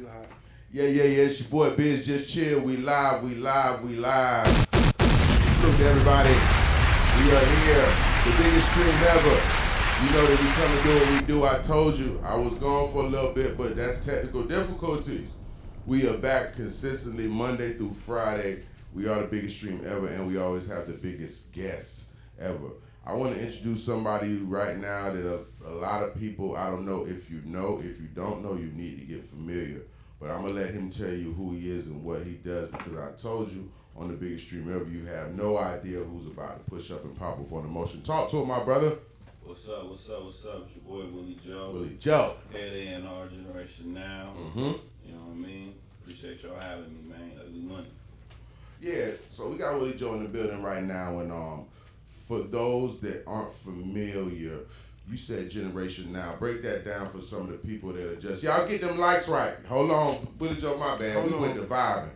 too hot. Yeah. It's your boy BIzzJustChill. We live. Salute to everybody. We are here. The biggest stream ever. You know that we come and do what we do. I told you I was gone for a little bit, but that's technical difficulties. We are back consistently Monday through Friday. We are the biggest stream ever, and we always have the biggest guests ever. I want to introduce somebody right now that a lot of people, I don't know if you know. If you don't know, you need to get familiar. But I'm going to let him tell you who he is and what he does, because I told you on the biggest stream ever, you have no idea who's about to push up and pop up on the motion. Talk to him, my brother. What's up? It's your boy, Willie Joe. Willie Joe. Head in our generation now. Mm-hmm. You know what I mean? Appreciate y'all having me, man. Ugly money. Yeah, so we got Willie Joe in the building right now, and for those that aren't familiar, you said generation now. Break that down for some of the people that are just, y'all get them likes right. Hold on, Willie Joe, my bad. We went to vibing.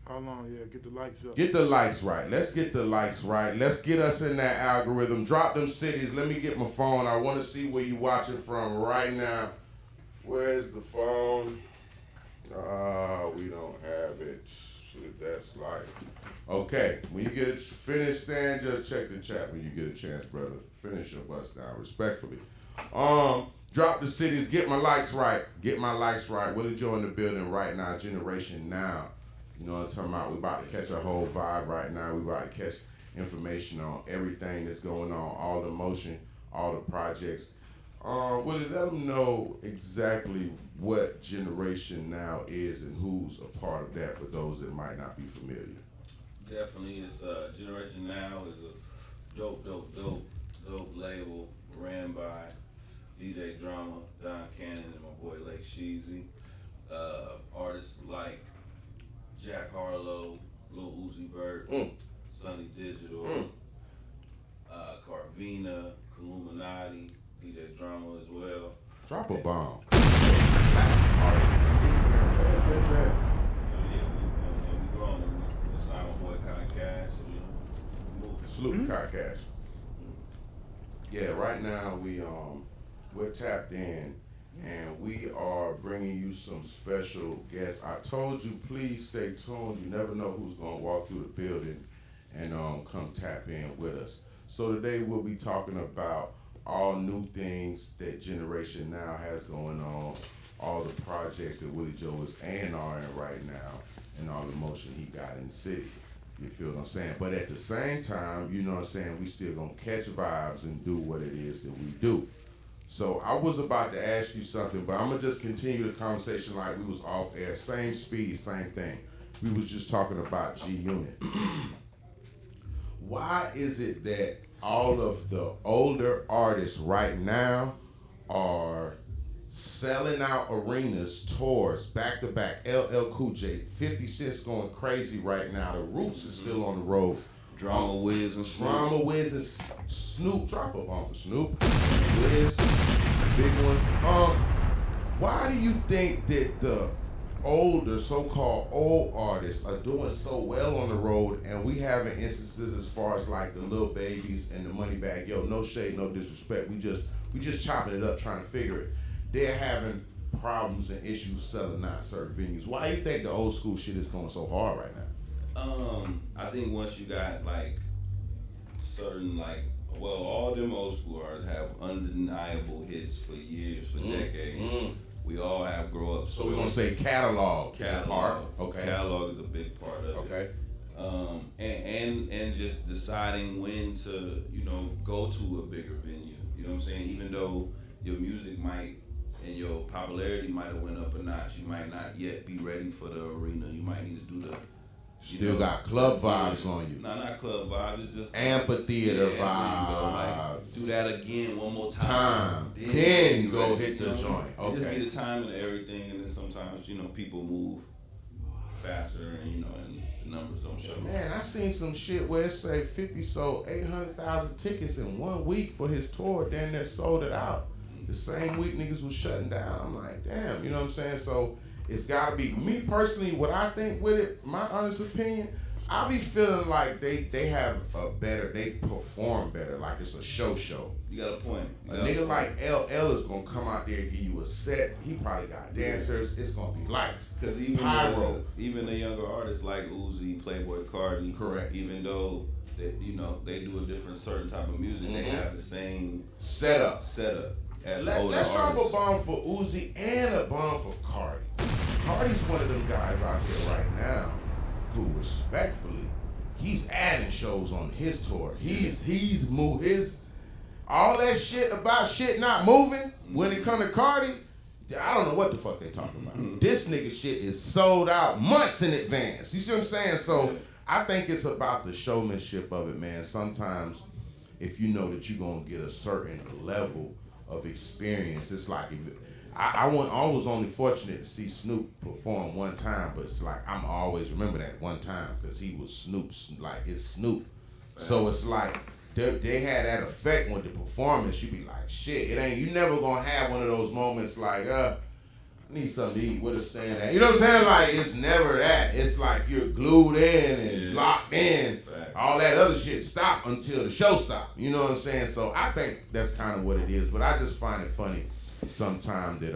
Hold on, yeah, get the likes up. Get the likes right. Let's get the likes right. Let's get us in that algorithm. Drop them cities. Let me get my phone. I want to see where you watching from right now. Where's the phone? We don't have it. Shit, that's life. Okay, when you get it finished, Stan, just check the chat when you get a chance, brother. Finish your bust down, respectfully. Drop the cities. Get my likes right. Get my likes right. Willie Joe in the building right now. Generation now. You know what I'm talking about? We about to catch a whole vibe right now. We about to catch information on everything that's going on, all the motion, all the projects. Willie, let them know exactly what Generation Now is and who's a part of that for those that might not be familiar. Definitely, it's Generation Now is a dope label ran by DJ Drama, Don Cannon, and my boy Lake Sheezy. Artists like Jack Harlow, Lil Uzi Vert, Sunny Digital, Carvina, Illuminati, DJ Drama as well. Drop a bomb. We growing. We signed my boy Kai Cash, so we moving. Salute Kai Cash. Yeah, right now we're tapped in, and we are bringing you some special guests. I told you, please stay tuned. You never know who's gonna walk through the building and come tap in with us. So today we'll be talking about all new things that Generation Now has going on, all the projects that Willie Joe is A&R'ing right now, and all the motion he got in the city. You feel what I'm saying? But at the same time, you know what I'm saying, we still gonna catch vibes and do what it is that we do. So I was about to ask you something, but I'm gonna just continue the conversation like we was off air. Same speed, same thing. We was just talking about G-Unit. Why is it that all of the older artists right now are selling out arenas, tours, back to back? LL Cool J, 50 Cent's going crazy right now. The Roots is still on the road. Drama Wiz and Snoop. Drama Wiz and Snoop. Drop a bomb for Snoop. Wiz, big ones. Why do you think that the older, so-called old artists are doing so well on the road, and we having instances as far as like the Lil Babies and the Moneybagg Yo? No shade, no disrespect. We just chopping it up, trying to figure it. They're having problems and issues selling out certain venues. Why do you think the old school shit is going so hard right now? I think once you got like certain all them old school artists have undeniable hits for years, for decades. We all have grow up. So we're gonna say catalog. Catalog. Okay. Catalog is a big part of it. Okay. And just deciding when to, go to a bigger venue. You know what I'm saying? Even though your music might and your popularity might have went up a notch, you might not yet be ready for the arena. You might need to do the Still got club vibes on you. No, not club vibes. It's just amphitheater vibes. Like, do that again one more time. Then you go hit the joint. Okay. It just be the timing of everything, and then sometimes people move faster, and and the numbers don't show. Man, I seen some shit where it say 50 sold 800,000 tickets in 1 week for his tour. Then they sold it out. The same week niggas was shutting down. I'm like, damn, you know what I'm saying? So it's gotta be me personally. What I think with it, my honest opinion, I be feeling like they have they perform better, like it's a show. You got a point. A nigga like LL is gonna come out there and give you a set. He probably got dancers. It's gonna be lights. Because even the younger artists like Uzi, Playboy Cardi, correct. Even though they do a different certain type of music, they have the same setup. As Let's drop a bomb for Uzi and a bomb for Cardi. Cardi's one of them guys out here right now who respectfully, he's adding shows on his tour. He's moved his all that shit about shit not moving. When it come to Cardi, I don't know what the fuck they talking about. This nigga shit is sold out months in advance. You see what I'm saying? So I think it's about the showmanship of it, man. Sometimes if you know that you're gonna get a certain level of experience, it's like I was only fortunate to see Snoop perform one time, but it's like I'm always remember that one time because he was Snoop's, like it's Snoop. So it's like they had that effect with the performance. You be like, shit, you never gonna have one of those moments like, I need something to eat. What is saying that? You know what I'm saying? Like it's never that. It's like you're glued in and locked in. All that other shit stop until the show stop. You know what I'm saying? So I think that's kind of what it is. But I just find it funny sometimes that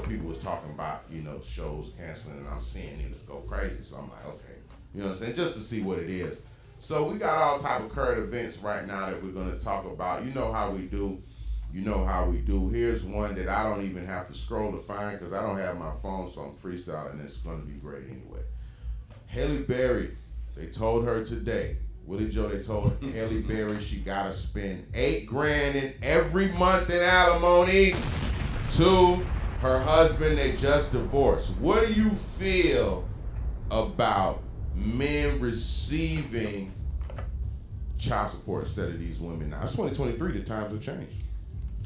people was talking about, shows canceling, and I'm seeing niggas go crazy. So I'm like, okay, you know what I'm saying? Just to see what it is. So we got all type of current events right now that we're gonna talk about. You know how we do. Here's one that I don't even have to scroll to find because I don't have my phone, so I'm freestyling. It's gonna be great anyway. Halle Berry, they told her today. Willie Joe, they told Halle Berry she gotta spend $8 grand in every month in alimony to her husband they just divorced. What do you feel about men receiving child support instead of these women now? It's 2023, the times have changed.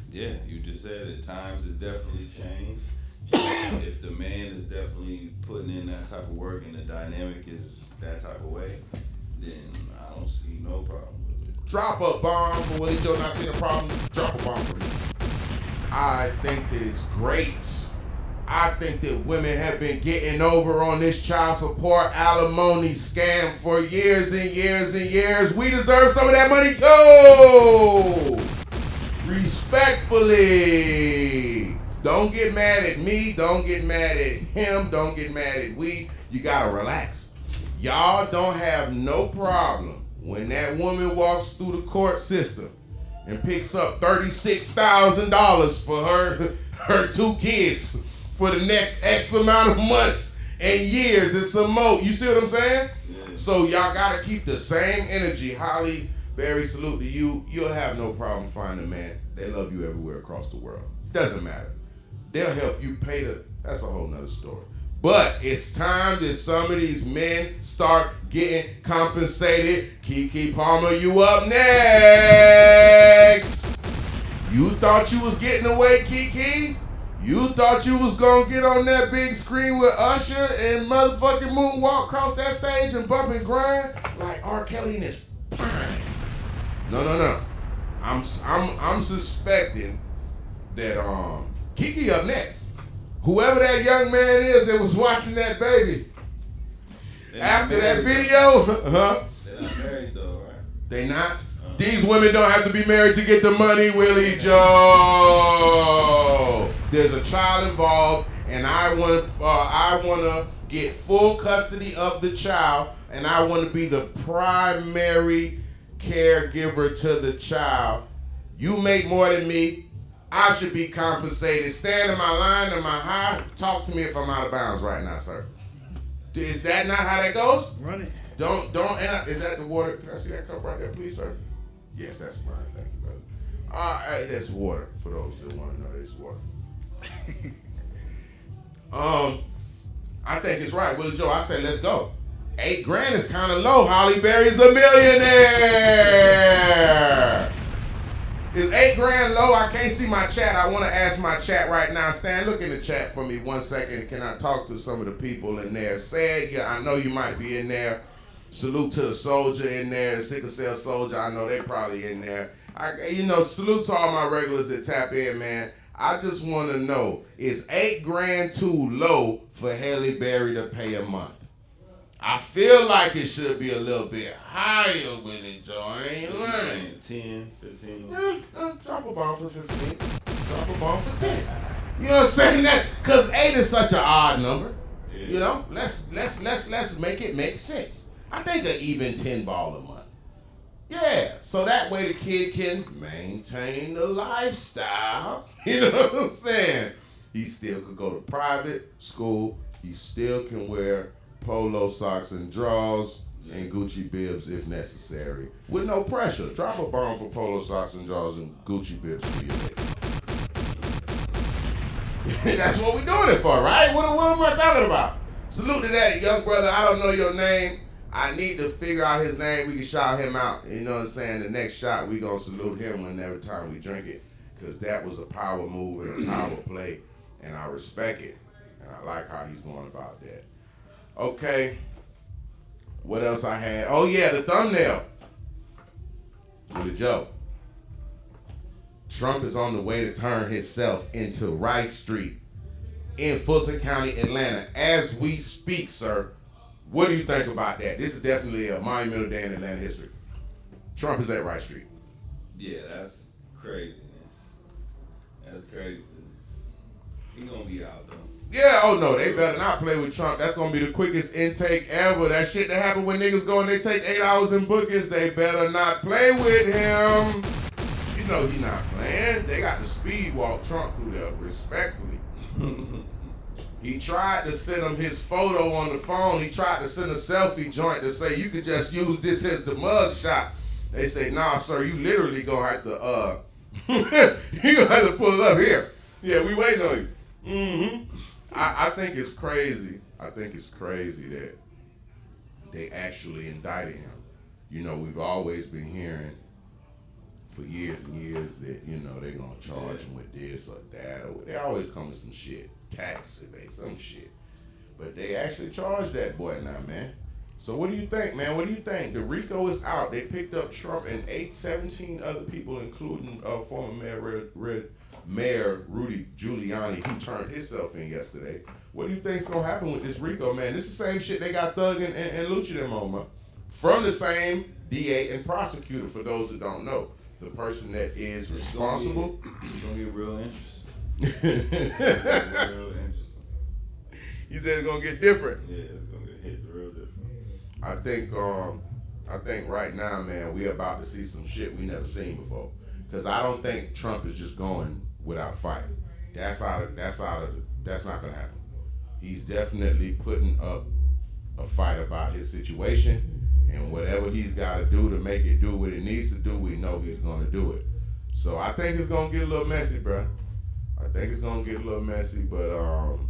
Yeah, you just said it. Times has definitely changed. If the man is definitely putting in that type of work and the dynamic is that type of way, then I don't see no problem with it. Drop a bomb for Willie Joe not seeing a problem. Drop a bomb for me. I think that it's great. I think that women have been getting over on this child support alimony scam for years and years and years. We deserve some of that money too. Respectfully. Don't get mad at me. Don't get mad at him. Don't get mad at we. You gotta relax. Y'all don't have no problem when that woman walks through the court system and picks up $36,000 for her 2 kids for the next X amount of months and years and some more. You see what I'm saying? Yeah. So y'all gotta keep the same energy. Halle Berry, salute to you. You'll have no problem finding a man. They love you everywhere across the world. Doesn't matter. They'll help you pay that's a whole nother story. But it's time that some of these men start getting compensated. Keke Palmer, you up next. You thought you was getting away, Keke? You thought you was gonna get on that big screen with Usher and motherfucking moonwalk across that stage and bump and grind like R. Kelly in his prime? No. I'm suspecting that Keke up next. Whoever that young man is that was watching that baby after that video, They're not married though, right? They not. These women don't have to be married to get the money, Willie Joe. There's a child involved, and I want to get full custody of the child, and I want to be the primary caregiver to the child. You make more than me. I should be compensated. Stand in my line, in my high. Talk to me if I'm out of bounds right now, sir. Is that not how that goes? Run it. Don't. Is that the water? Can I see that cup right there, please, sir? Yes, that's fine. Thank you, brother. That's water for those that want to know. It's water. I think it's right, Willie Joe. I say let's go. $8 grand is kind of low. Halle Berry's a millionaire. Is $8 grand low? I can't see my chat. I want to ask my chat right now. Stan, look in the chat for me 1 second. Can I talk to some of the people in there? Sad, yeah, I know you might be in there. Salute to the soldier in there, the sickle cell soldier. I know they're probably in there. Salute to all my regulars that tap in, man. I just want to know, is $8 grand too low for Halle Berry to pay a month? I feel like it should be a little bit higher with it, Joe. I ain't lying. 10, 15. Drop a bomb for 15. Drop a bomb for 10. You know what I'm saying? That because 8 is such an odd number. Yeah. You know, let's make it make sense. I think an even 10 ball a month. Yeah, so that way the kid can maintain the lifestyle. You know what I'm saying? He still could go to private school. He still can wear polo socks and drawers and Gucci bibs if necessary, with no pressure. Drop a bomb for polo socks and drawers and Gucci bibs for your baby. That's what we're doing it for, right? What am I talking about? Salute to that young brother. I don't know your name. I need to figure out his name. We can shout him out. You know what I'm saying? The next shot, we going to salute him whenever time we drink it, because that was a power move and a power play, and I respect it. And I like how he's going about that. Okay. What else I had? Oh, yeah, the thumbnail. With a joke. Trump is on the way to turn himself into Rice Street in Fulton County, Atlanta, as we speak, sir. What do you think about that? This is definitely a monumental day in Atlanta history. Trump is at Rice Street. Yeah, that's craziness. That's craziness. He gonna be out though. Yeah, oh no, they better not play with Trump. That's gonna be the quickest intake ever. That shit that happened when niggas go and they take 8 hours in bookings, they better not play with him. You know he not playing. They got to speed walk Trump through there, respectfully. He tried to send him his photo on the phone. He tried to send a selfie joint to say you could just use this as the mug shot. They say, nah, sir, you literally gonna have to you gonna have to pull it up here. Yeah, we waiting on you. Mm-hmm. I think it's crazy. I think it's crazy that they actually indicted him. You know, we've always been hearing for years and years that, you know, they're gonna charge him with this or that, or they always come with some shit. Tax evade, some shit. But they actually charged that boy now, man. So what do you think, man? What do you think? The RICO is out. They picked up Trump and 17 other people, including former Mayor Rudy Giuliani, who turned himself in yesterday. What do you think's gonna happen with this RICO, man? This is the same shit they got Thug and Lucci them on, man. From the same DA and prosecutor, for those that don't know. The person that is responsible. It's gonna get real interesting. He said it's gonna get different. Yeah, it's gonna get hit real different. I think right now, man, we about to see some shit we never seen before. Cause I don't think Trump is just going without fighting. That's not gonna happen. He's definitely putting up a fight about his situation, and whatever he's got to do to make it do what it needs to do, we know he's gonna do it. So I think it's gonna get a little messy, bro. I think it's gonna get a little messy, but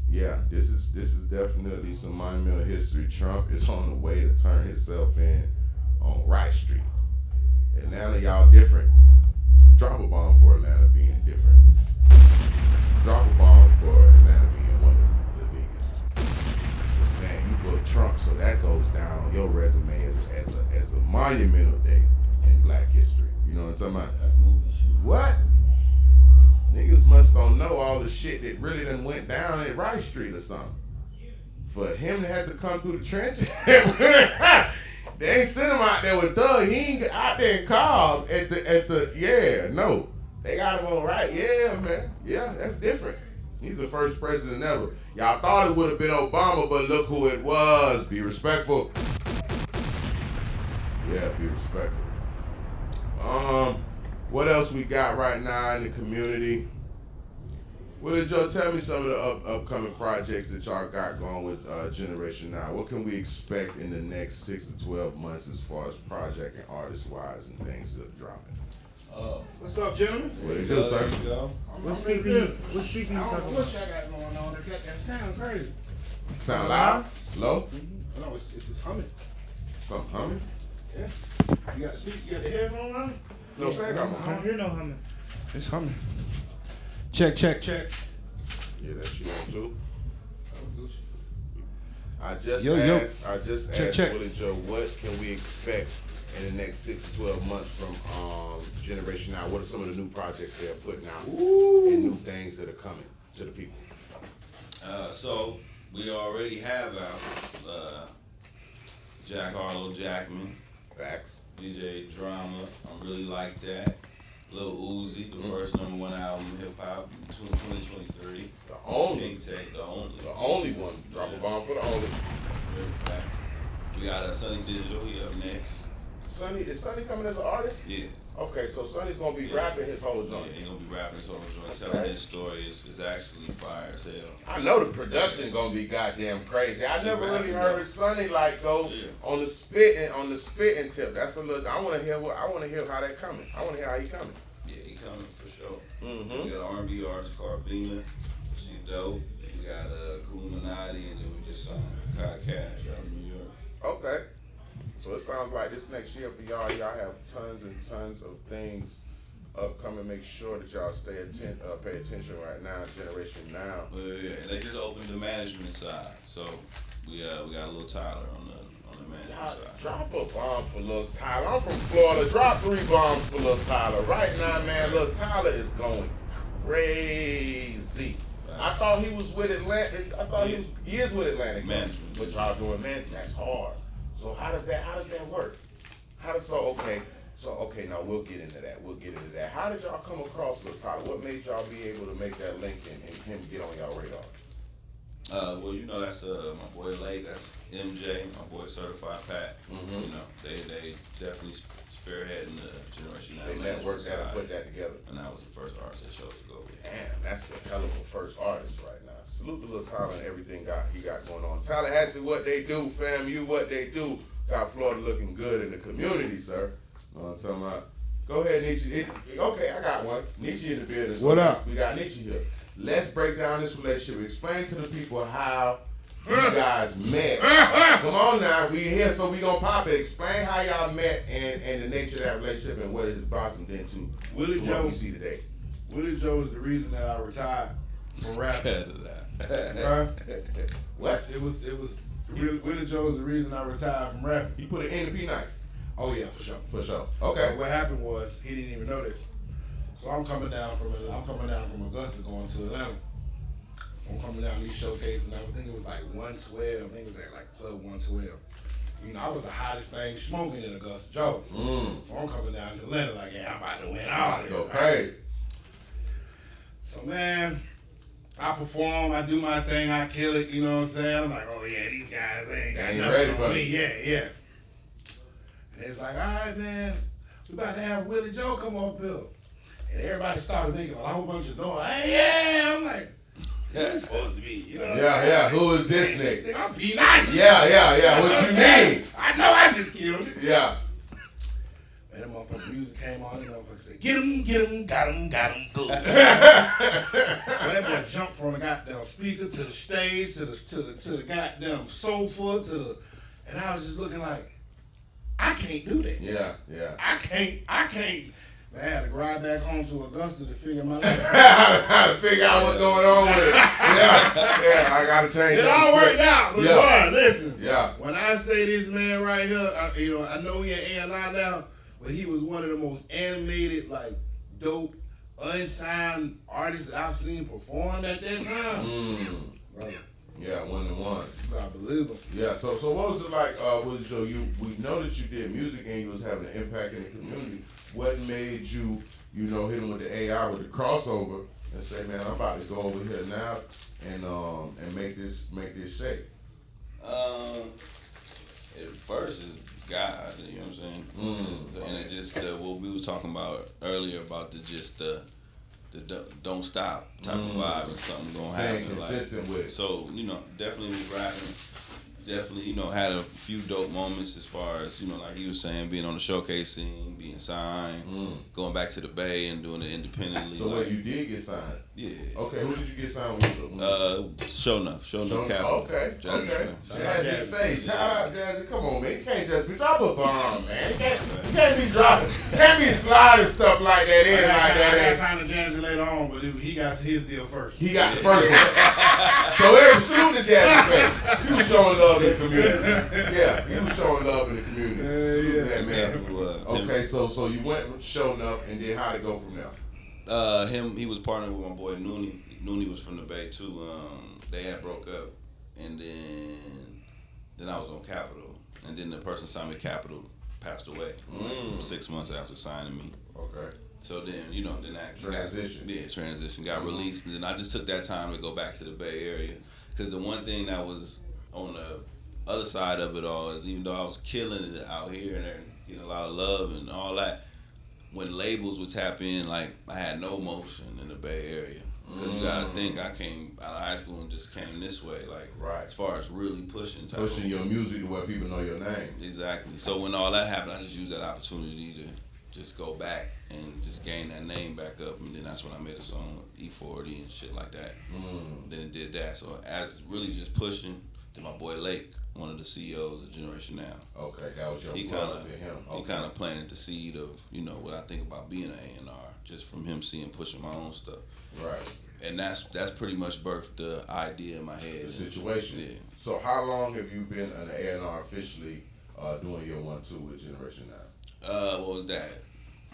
yeah, this is definitely some monumental history. Trump is on the way to turn himself in on Rice Street. Atlanta, y'all different. Drop a bomb for Atlanta being different. Drop a bomb for Atlanta being one of the biggest. Because, man, you booked Trump, so that goes down on your resume as a monumental day in Black history. You know what I'm talking about? That's movie shit. What? Niggas must don't know all the shit that really done went down at Rice Street or something. For him to have to come through the trenches, they ain't sent him out there with Thug. He ain't out there and called at the yeah, no. They got him on right. Yeah, man. Yeah, that's different. He's the first president ever. Y'all thought it would have been Obama, but look who it was. Be respectful. Yeah, be respectful. What else we got right now in the community? Well, Joe, tell me some of the upcoming projects that y'all got going with Generation Now. What can we expect in the next 6 to 12 months as far as project and artist-wise and things that are dropping? What's up, gentlemen? What it do, sir? What street you talking about? What y'all got going on? That sound crazy. Sound loud? Low? No, it's just humming. Something humming? Yeah. You got the headphone on? No, I don't hear no humming. It's humming. Check. Yeah, that's you on too. I just asked Willie Joe, what can we expect in the next 6 to 12 months from Generation Now? What are some of the new projects they're putting out and new things that are coming to the people? So we already have our Jack Harlow Jackman. Facts. DJ Drama, I really like that. Lil Uzi, the first #1 album in hip hop in 2023. The only. King Tech, the only. The only one. Drop a bomb for the only. Very facts. We got Sonny Digital, he up next. Sonny, is Sonny coming as an artist? Yeah. Okay, so Sonny's gonna be rapping his whole Yeah, joint. he gonna be rapping his whole joint. Telling his story is actually fire as hell. I know the production gonna be goddamn crazy. I never really heard Sonny like go on the spitting tip. That's a little. I wanna hear how that coming. I wanna hear how he coming. Yeah, he coming for sure. Mm-hmm. We got an R&B artist called Vina. She dope. We got Illuminati, and then we just signed Kai Cash out of New York. Okay. So it sounds like this next year for y'all have tons and tons of things upcoming. Make sure that y'all pay attention right now, Generation Now. Yeah, and they just opened the management side, so we got a little Tyler on the management side. Drop a bomb for Lil Tyler. I'm from Florida. Drop 3 bombs for Lil Tyler. Right now, man, Lil Tyler is going crazy. I thought he was with Atlantic. I thought he is with Atlantic Management. But y'all doing management. That's hard. So how does that work? Okay, now we'll get into that. How did y'all come across Lil Tyler? What made y'all be able to make that link and him get on y'all radar? Well, you know, that's my boy Lake, that's MJ, my boy Certified Pat. Mm-hmm. You know, they definitely spearheading the Generation Now. They networked that and put that together. And that was the first artist they chose to go with. Damn, that's a hell of a first artist right now. Salute to Lil Tyler and everything he got going on. Tallahassee, what they do, fam, you what they do. Got Florida looking good in the community, sir. Know what I'm talking about? Go ahead, Nietzsche. Okay, I got one. Nietzsche in the building. So What up? We got Nietzsche here. Let's break down this relationship. Explain to the people how you guys met. Come on now, we here, so we gonna pop it. Explain how y'all met and the nature of that relationship and what it has blossomed into Willie what Joe we see today. Willie Joe is the reason that I retired from rapping. Huh? What? It was Willie Joe is the reason I retired from rapping. You put it in to be nice. Oh yeah, for sure. For sure. Okay. So what happened was he didn't even know this. So I'm coming down from Augusta going to Atlanta. I'm coming down these showcases, and I think it was like 112. I think it was at like Club 112. You know, I was the hottest thing smoking in Augusta, Joe. So I'm coming down to Atlanta like, yeah, I'm about to win all this. Okay. So man, I perform, I do my thing, I kill it. You know what I'm saying? I'm like, oh yeah, these guys ain't got nothing ready on for me. it. Yeah. And it's like, all right, man, we about to have Willie Joe come up here. And everybody started thinking, a whole bunch of doors. Hey, yeah, I'm like, who's supposed to be? You know Yeah. Who is this nigga? I'm P90. Yeah. What you mean? I know I just killed it. Yeah. And that motherfucking music came on, and that motherfucker said, get him, got him, good. Well, that boy jumped from the goddamn speaker to the stage, to the goddamn sofa, and I was just looking like, I can't do that. Yeah. I can't. I had to ride back home to Augusta to figure my life out. How to figure out what's going on with it. Yeah, I gotta change It all worked out. Look, boy, listen. Yeah. When I say this man right here, I know he at A&R now, but he was one of the most animated, like, dope, unsigned artists that I've seen perform at that time. Brother. Yeah, 1 to 1. You gotta believe him. Yeah, so what was it like, Willie Joe? We know that you did music and you was having an impact in the community. What made you, hit him with the AI, with the crossover, and say, man, I'm about to go over here now and make this shake? At first is God, you know what I'm saying? And it just what we was talking about earlier about the don't stop type of vibe, and something gonna Staying happen. consistent with it. So, definitely was rapping. Definitely, had a few dope moments as far as, like he was saying, being on the showcase scene, being signed, going back to the Bay and doing it independently. So you did get signed? Yeah. Okay, who did you get signed with? Show enough Capital. Okay. Jazzy. Jazzy Face. Shout out Jazzy. Come on, man. You can't just be drop a bomb, man. You can't be dropping. Can't be sliding stuff like that in like that. I got signed to Jazzy later on, but he got his deal first. He got the first one. So every salute to Jazzy Face. He was showing love in the community. Yeah, he was showing love in the community. Salute to that man. Okay, so you went with Show Enough, and then how'd it go from there? He was partnered with my boy Noonie. Noonie was from the Bay too. They had broke up, and then Then I was on Capitol, and then the person signed me Capitol passed away 6 months after signing me. Okay. So then, you know, then that Transition. transition got released, and then I just took that time to go back to the Bay Area, because the one thing that was on the other side of it all is, even though I was killing it out here and getting a lot of love and all that, when labels would tap in, like, I had no motion in the Bay Area. Because you gotta think, I came out of high school and just came this way, like, Right. as far as really pushing. Pushing your music to where people know your name. Exactly. So when all that happened, I just used that opportunity to just go back and just gain that name back up. And then that's when I made a song with E40 and shit like that. Then it did that. So as really just pushing, then my boy Lake, one of the CEOs of Generation Now. Okay, that was your He brother to him. Okay. He kind of planted the seed of, you know, what I think about being an A&R, just from him seeing pushing my own stuff. Right. And that's pretty much birthed the idea in my head. The situation. Yeah. So how long have you been an A&R officially doing your 1-2 with Generation Now? What was that?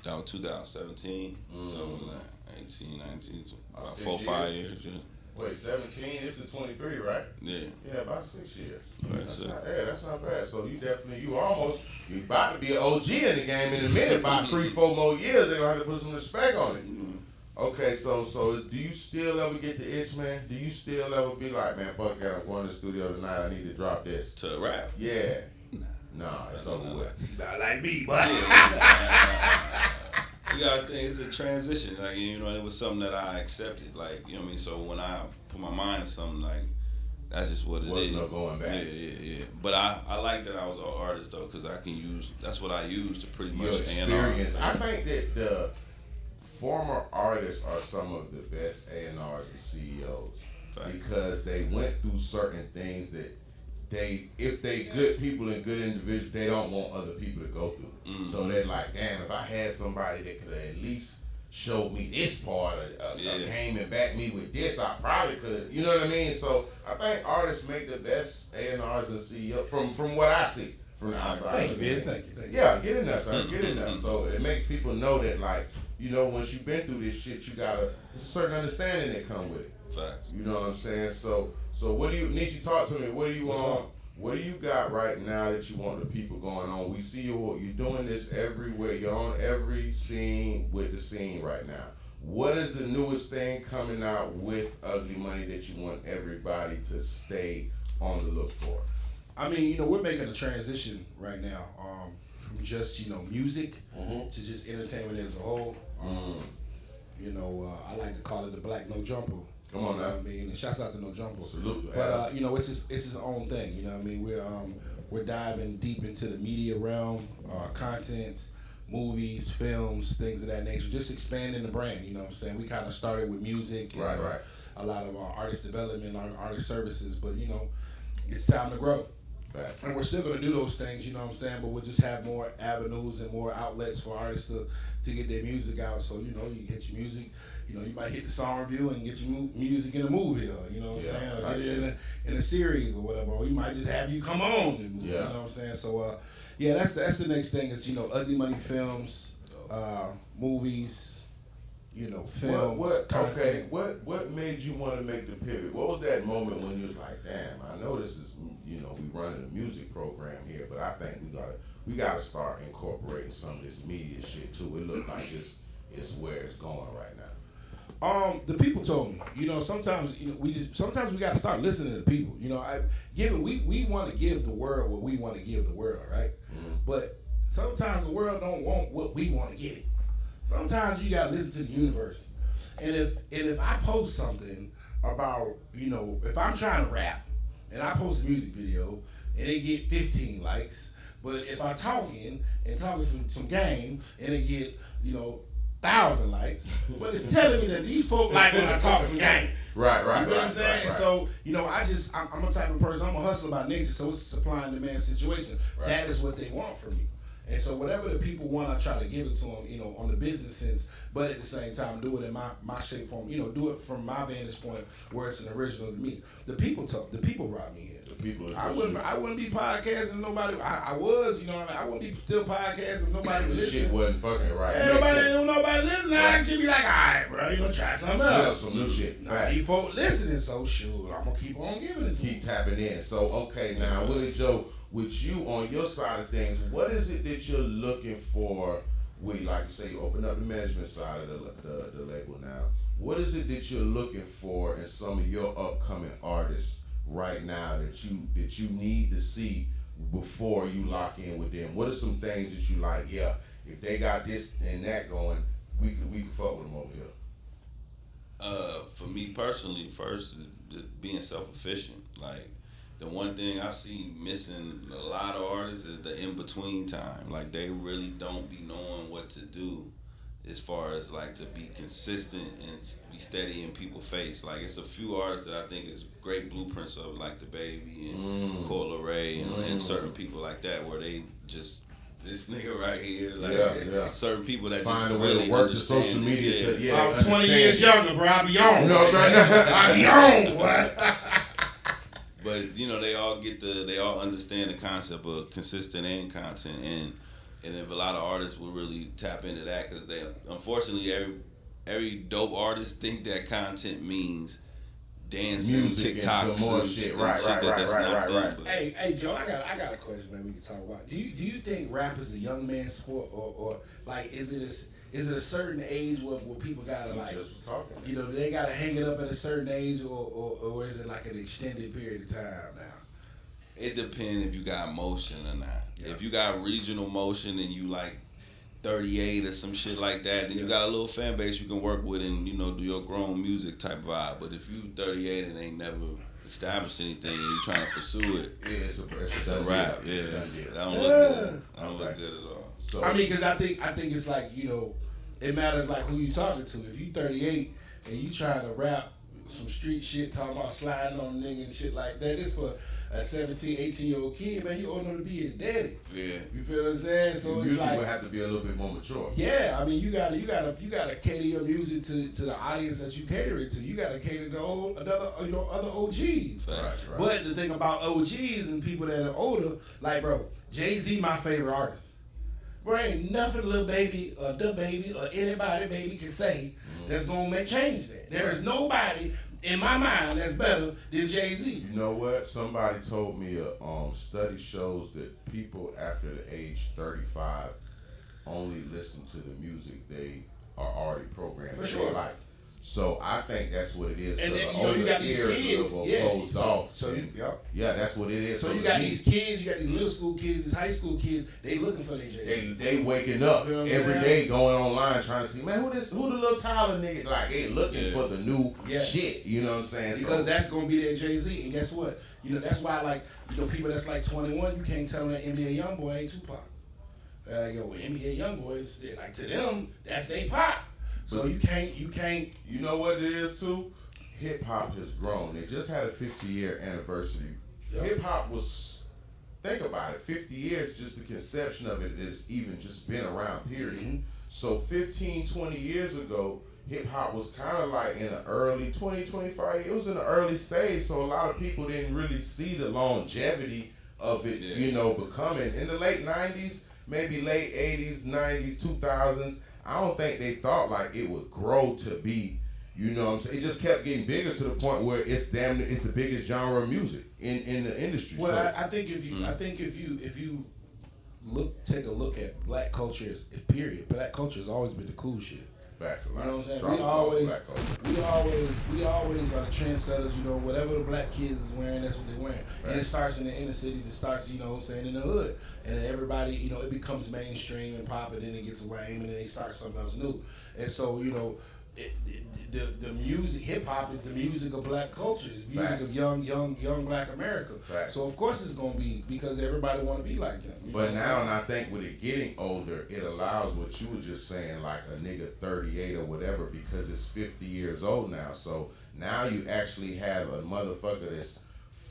That was 2017. So it was like 18, 19, about 4 or 5 years. Yeah. Wait, 17? This is 23, right? Yeah. Yeah, about 6 years. Right, That's so. that's not bad. So you about to be an OG in the game in a minute. About 3-4 more years, they're gonna have to put some respect on it. Okay, so do you still ever get the itch, man? Do you still ever be like, man, fuck that, I'm going to the studio tonight, I need to drop this? To rap? Yeah. Nah, it's over with. Not like me, but. You gotta think it's a transition. Like, you know, it was something that I accepted. Like, you know what I mean? So when I put my mind to something, like, that's just what it is. Wasn't no going back. Yeah. But I like that I was an artist, though, because that's what I use to pretty Your much experience. A&R. I think that the former artists are some of the best A&Rs and CEOs. Fact. Because they went through certain things that if they good people and good individuals, they don't want other people to go through. So they're like, damn, if I had somebody that could at least show me this part or came and backed me with this, I probably could. You know what I mean? So I think artists make the best A&Rs and CEOs from what I see from the outside. Thank you, Biz. Thank you. Yeah, get in there, son. Get in there. So it makes people know that, like, you know, once you've been through this shit, there's a certain understanding that come with it. Facts. You know what I'm saying? So what do you need? You talk to me. What do you got right now that you want the people going on? We see you're doing this everywhere. You're on every scene with the scene right now. What is the newest thing coming out with Ugly Money that you want everybody to stay on the look for? I mean, you know, we're making a transition right now from just, you know, music to just entertainment as a whole. You know, I like to call it the Black No Jumper. Come on now. You know what I mean? And shouts out to No Jumper. Salute. But you know, it's his own thing. You know what I mean? We're diving deep into the media realm, content, movies, films, things of that nature. Just expanding the brand. You know what I'm saying? We kind of started with music and right. a lot of our artist development, our artist services. But you know, it's time to grow. Right. And we're still gonna do those things, you know what I'm saying, but we'll just have more avenues and more outlets for artists to get their music out. So, you know, you get your music, you know, you might hit the song review and get your music in a movie, you know what I'm saying, or get it in a series or whatever, or you might just have you come on and you know what I'm saying. So that's the next thing is, you know, Ugly Money films, movies, you know, films, content. What made you want to make the pivot? What was that moment when you was like, damn, I know this is, you know, we running a music program here, but I think we gotta start incorporating some of this media shit too. It look like it's where it's going right now. The people told me, you know, sometimes, you know, we gotta start listening to people. You know, we want to give the world what we want to give the world, right? But sometimes the world don't want what we want to give it. Sometimes you gotta listen to the universe. And if I post something about, you know, if I'm trying to rap and I post a music video and they get 15 likes, but if I'm talking some game and they get, you know, 1,000 likes, but it's telling me that these folk like when I talk some game. Right. You know what I'm saying? Right. So, you know, I'm a type of person, I'm a hustler by nature, so it's a supply and demand situation. Right. That is what they want from me. And so whatever the people want, I try to give it to them, you know, on the business sense, but at the same time, do it in my shape form, you know, do it from my vantage point where it's an original to me. The people brought me here. The people is I wouldn't be podcasting nobody. I was, you know, I wouldn't be still podcasting nobody would This listen. shit wasn't fucking right. Ain't nobody listening. I can be like, all right, bro, you gonna try something Yeah, else. some new shit. Nah, these folk listening, so sure, I'm gonna keep on giving it to Keep them. tapping in. So, okay, now, Willie Joe, with you on your side of things, what is it that you're looking for? Like you say, you open up the management side of the label now. What is it that you're looking for in some of your upcoming artists right now that you need to see before you lock in with them? What are some things that you like? Yeah, if they got this and that going, we can fuck with them over here. For me personally, first is just being self-efficient. Like, the one thing I see missing a lot of artists is the in-between time. Like, they really don't be knowing what to do as far as, like, to be consistent and be steady in people's face. Like, it's a few artists that I think is great blueprints of, like The Baby and Coyle Ray and certain people like that, where they just, this nigga right here, like, certain people that Find just a way really to work understand the social media. I'm 20 years younger, bro. I be on. No, I be on, boy. But you know, they all understand the concept of consistent and content, and if a lot of artists will really tap into that, because they, unfortunately, every dope artist think that content means dancing, music TikToks, and more and shit. that's not them. But Hey, Joe, I got a question, man. We can talk about. Do you think rap is a young man's sport, or like is it a certain age where people gotta like, you know, they gotta hang it up at a certain age, or is it like an extended period of time now? it depends if you got motion or not. Yeah. If you got regional motion and you like 38 or some shit like that, then you got a little fan base you can work with and, you know, do your grown music type vibe. But if you 38 and ain't never established anything and you trying to pursue it, it's a rap. Yeah, that don't look good. That don't look good at all. So I mean, because I think it's like, you know, it matters like who you talking to. If you 38 and you trying to rap some street shit, talking about sliding on a nigga and shit like that, it's for a 17, 18-year-old kid, man. You old enough to be his daddy. Yeah. You feel what I'm saying? So it's music like, would have to be a little bit more mature. Yeah, I mean, you gotta cater your music to the audience that you cater it to. You gotta cater to other OGs. Right. But the thing about OGs and people that are older, like, bro, Jay-Z my favorite artist. Bro, ain't nothing Lil Baby or Da Baby or anybody Baby can say that's gonna change that. There is nobody in my mind that's better than Jay-Z. You know what? Somebody told me a study shows that people after the age 35 only listen to the music they are already programmed For to sure. like. So I think that's what it is. And then, the you know, you older got these ears kids, closed off. So you, yeah, that's what it is. So you got these kids, you got these middle school kids, these high school kids. They looking for their Jay-Z. They waking up You know what I'm every saying? day, going online trying to see, man, who the little Tyler nigga? Like they looking for the new shit. You know what I'm saying? Because that's gonna be their Jay-Z. And guess what? You know, that's why, like, you know, people that's like 21, you can't tell them that NBA YoungBoy ain't Tupac. NBA YoungBoy is like, to them, that's they pop. So you can't. You know what it is too? Hip hop has grown. They just had a 50-year anniversary. Yep. Hip hop was, think about it, 50 years, just the conception of it has even just been around, period. Mm-hmm. So 15, 20 years ago, hip hop was kind of like in the early 20, 25, it was in the early stage, so a lot of people didn't really see the longevity of it, you know, becoming. In the late 90s, maybe late 80s, 90s, 2000s, I don't think they thought like it would grow to be, you know what I'm saying? It just kept getting bigger to the point where it's the biggest genre of music in the industry. Well, so, I think if you take a look at black culture as period, black culture has always been the cool shit. Facts, you know what I'm saying? Drop We always are the trendsetters. You know, whatever the black kids is wearing, that's what they're wearing. Right. And it starts in the inner cities. It starts, you know what I'm saying, in the hood. And then everybody, you know, it becomes mainstream and pop, and then it gets lame, and then they start something else new. And so, you know, the music, hip hop is the music of black culture. It's the music of young black America. Facts. So of course it's gonna be, because everybody want to be like them. But now, and I think with it getting older, it allows what you were just saying, like a nigga 38 or whatever, because it's 50 years old now. So now you actually have a motherfucker that's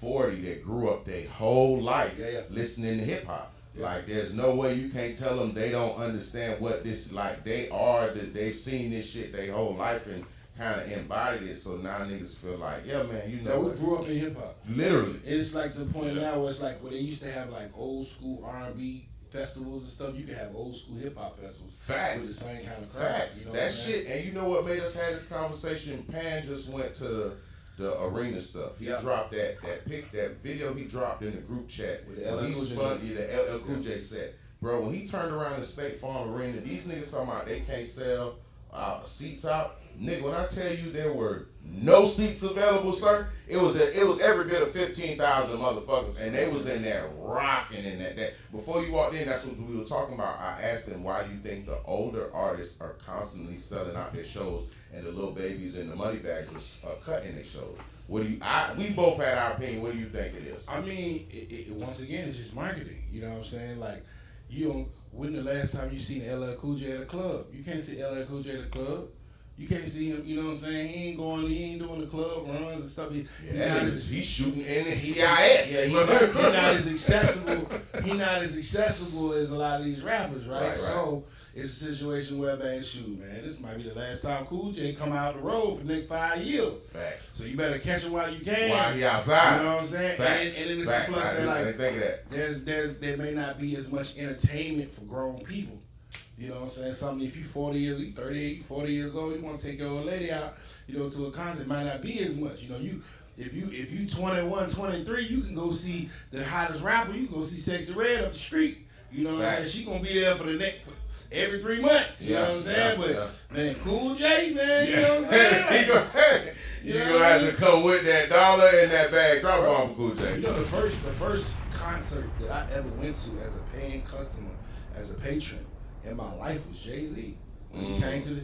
40 that grew up their whole life listening to hip hop. Yeah. Like, there's no way you can't tell them they don't understand what this, like, they've seen this shit their whole life, and kind of embodied it. So now niggas feel like, yeah, man, you know. Yeah, we what? grew up in hip hop. Literally. And it's like to the point now where it's like where they used to have like old school R&B festivals and stuff. You can have old school hip hop festivals. Facts. With the same kind of crowd. Facts. You know That shit, and you know what made us have this conversation? Pan just went to the arena stuff. He dropped that video he dropped in the group chat. With the LL He Cool J. spun the LL Cool J set. Bro, when he turned around the State Farm Arena, these niggas talking about they can't sell seats out. Nigga, when I tell you there were no seats available, sir, it was every bit of 15,000 motherfuckers, and they was in there rocking in that. Before you walked in, that's what we were talking about. I asked them, why do you think the older artists are constantly selling out their shows, and the little babies and the money bags are cutting their shows? We both had our opinion. What do you think it is? I mean, once again, it's just marketing. You know what I'm saying? Like, when the last time you seen LL Cool J at a club? You can't see LL Cool J at a club. You can't see him, you know what I'm saying? He ain't doing the club runs and stuff. He's shooting in the CIS. Yeah, he's not as accessible. He's not as accessible as a lot of these rappers, right? So it's a situation where, man, this might be the last time Cool J come out the road for the next 5 years. Facts. So you better catch him while you can. While he outside. You know what I'm saying? Facts. And then it's a plus that, like, think of that. there may not be as much entertainment for grown people. You know what I'm saying? Something, if you 40 years, you 38, 40 years old, you want to take your old lady out, to a concert, it might not be as much. If you 21, 23, you can go see the hottest rapper, you can go see Sexy Red up the street. You know what I'm saying? She gonna be there for every 3 months. You know what I'm saying? Man, Cool J, man, you know what I'm saying? You're gonna have to come with that dollar and that bag. Drop off for Cool J. The first concert that I ever went to as a paying customer, as a patron, in my life was Jay-Z. When he came to the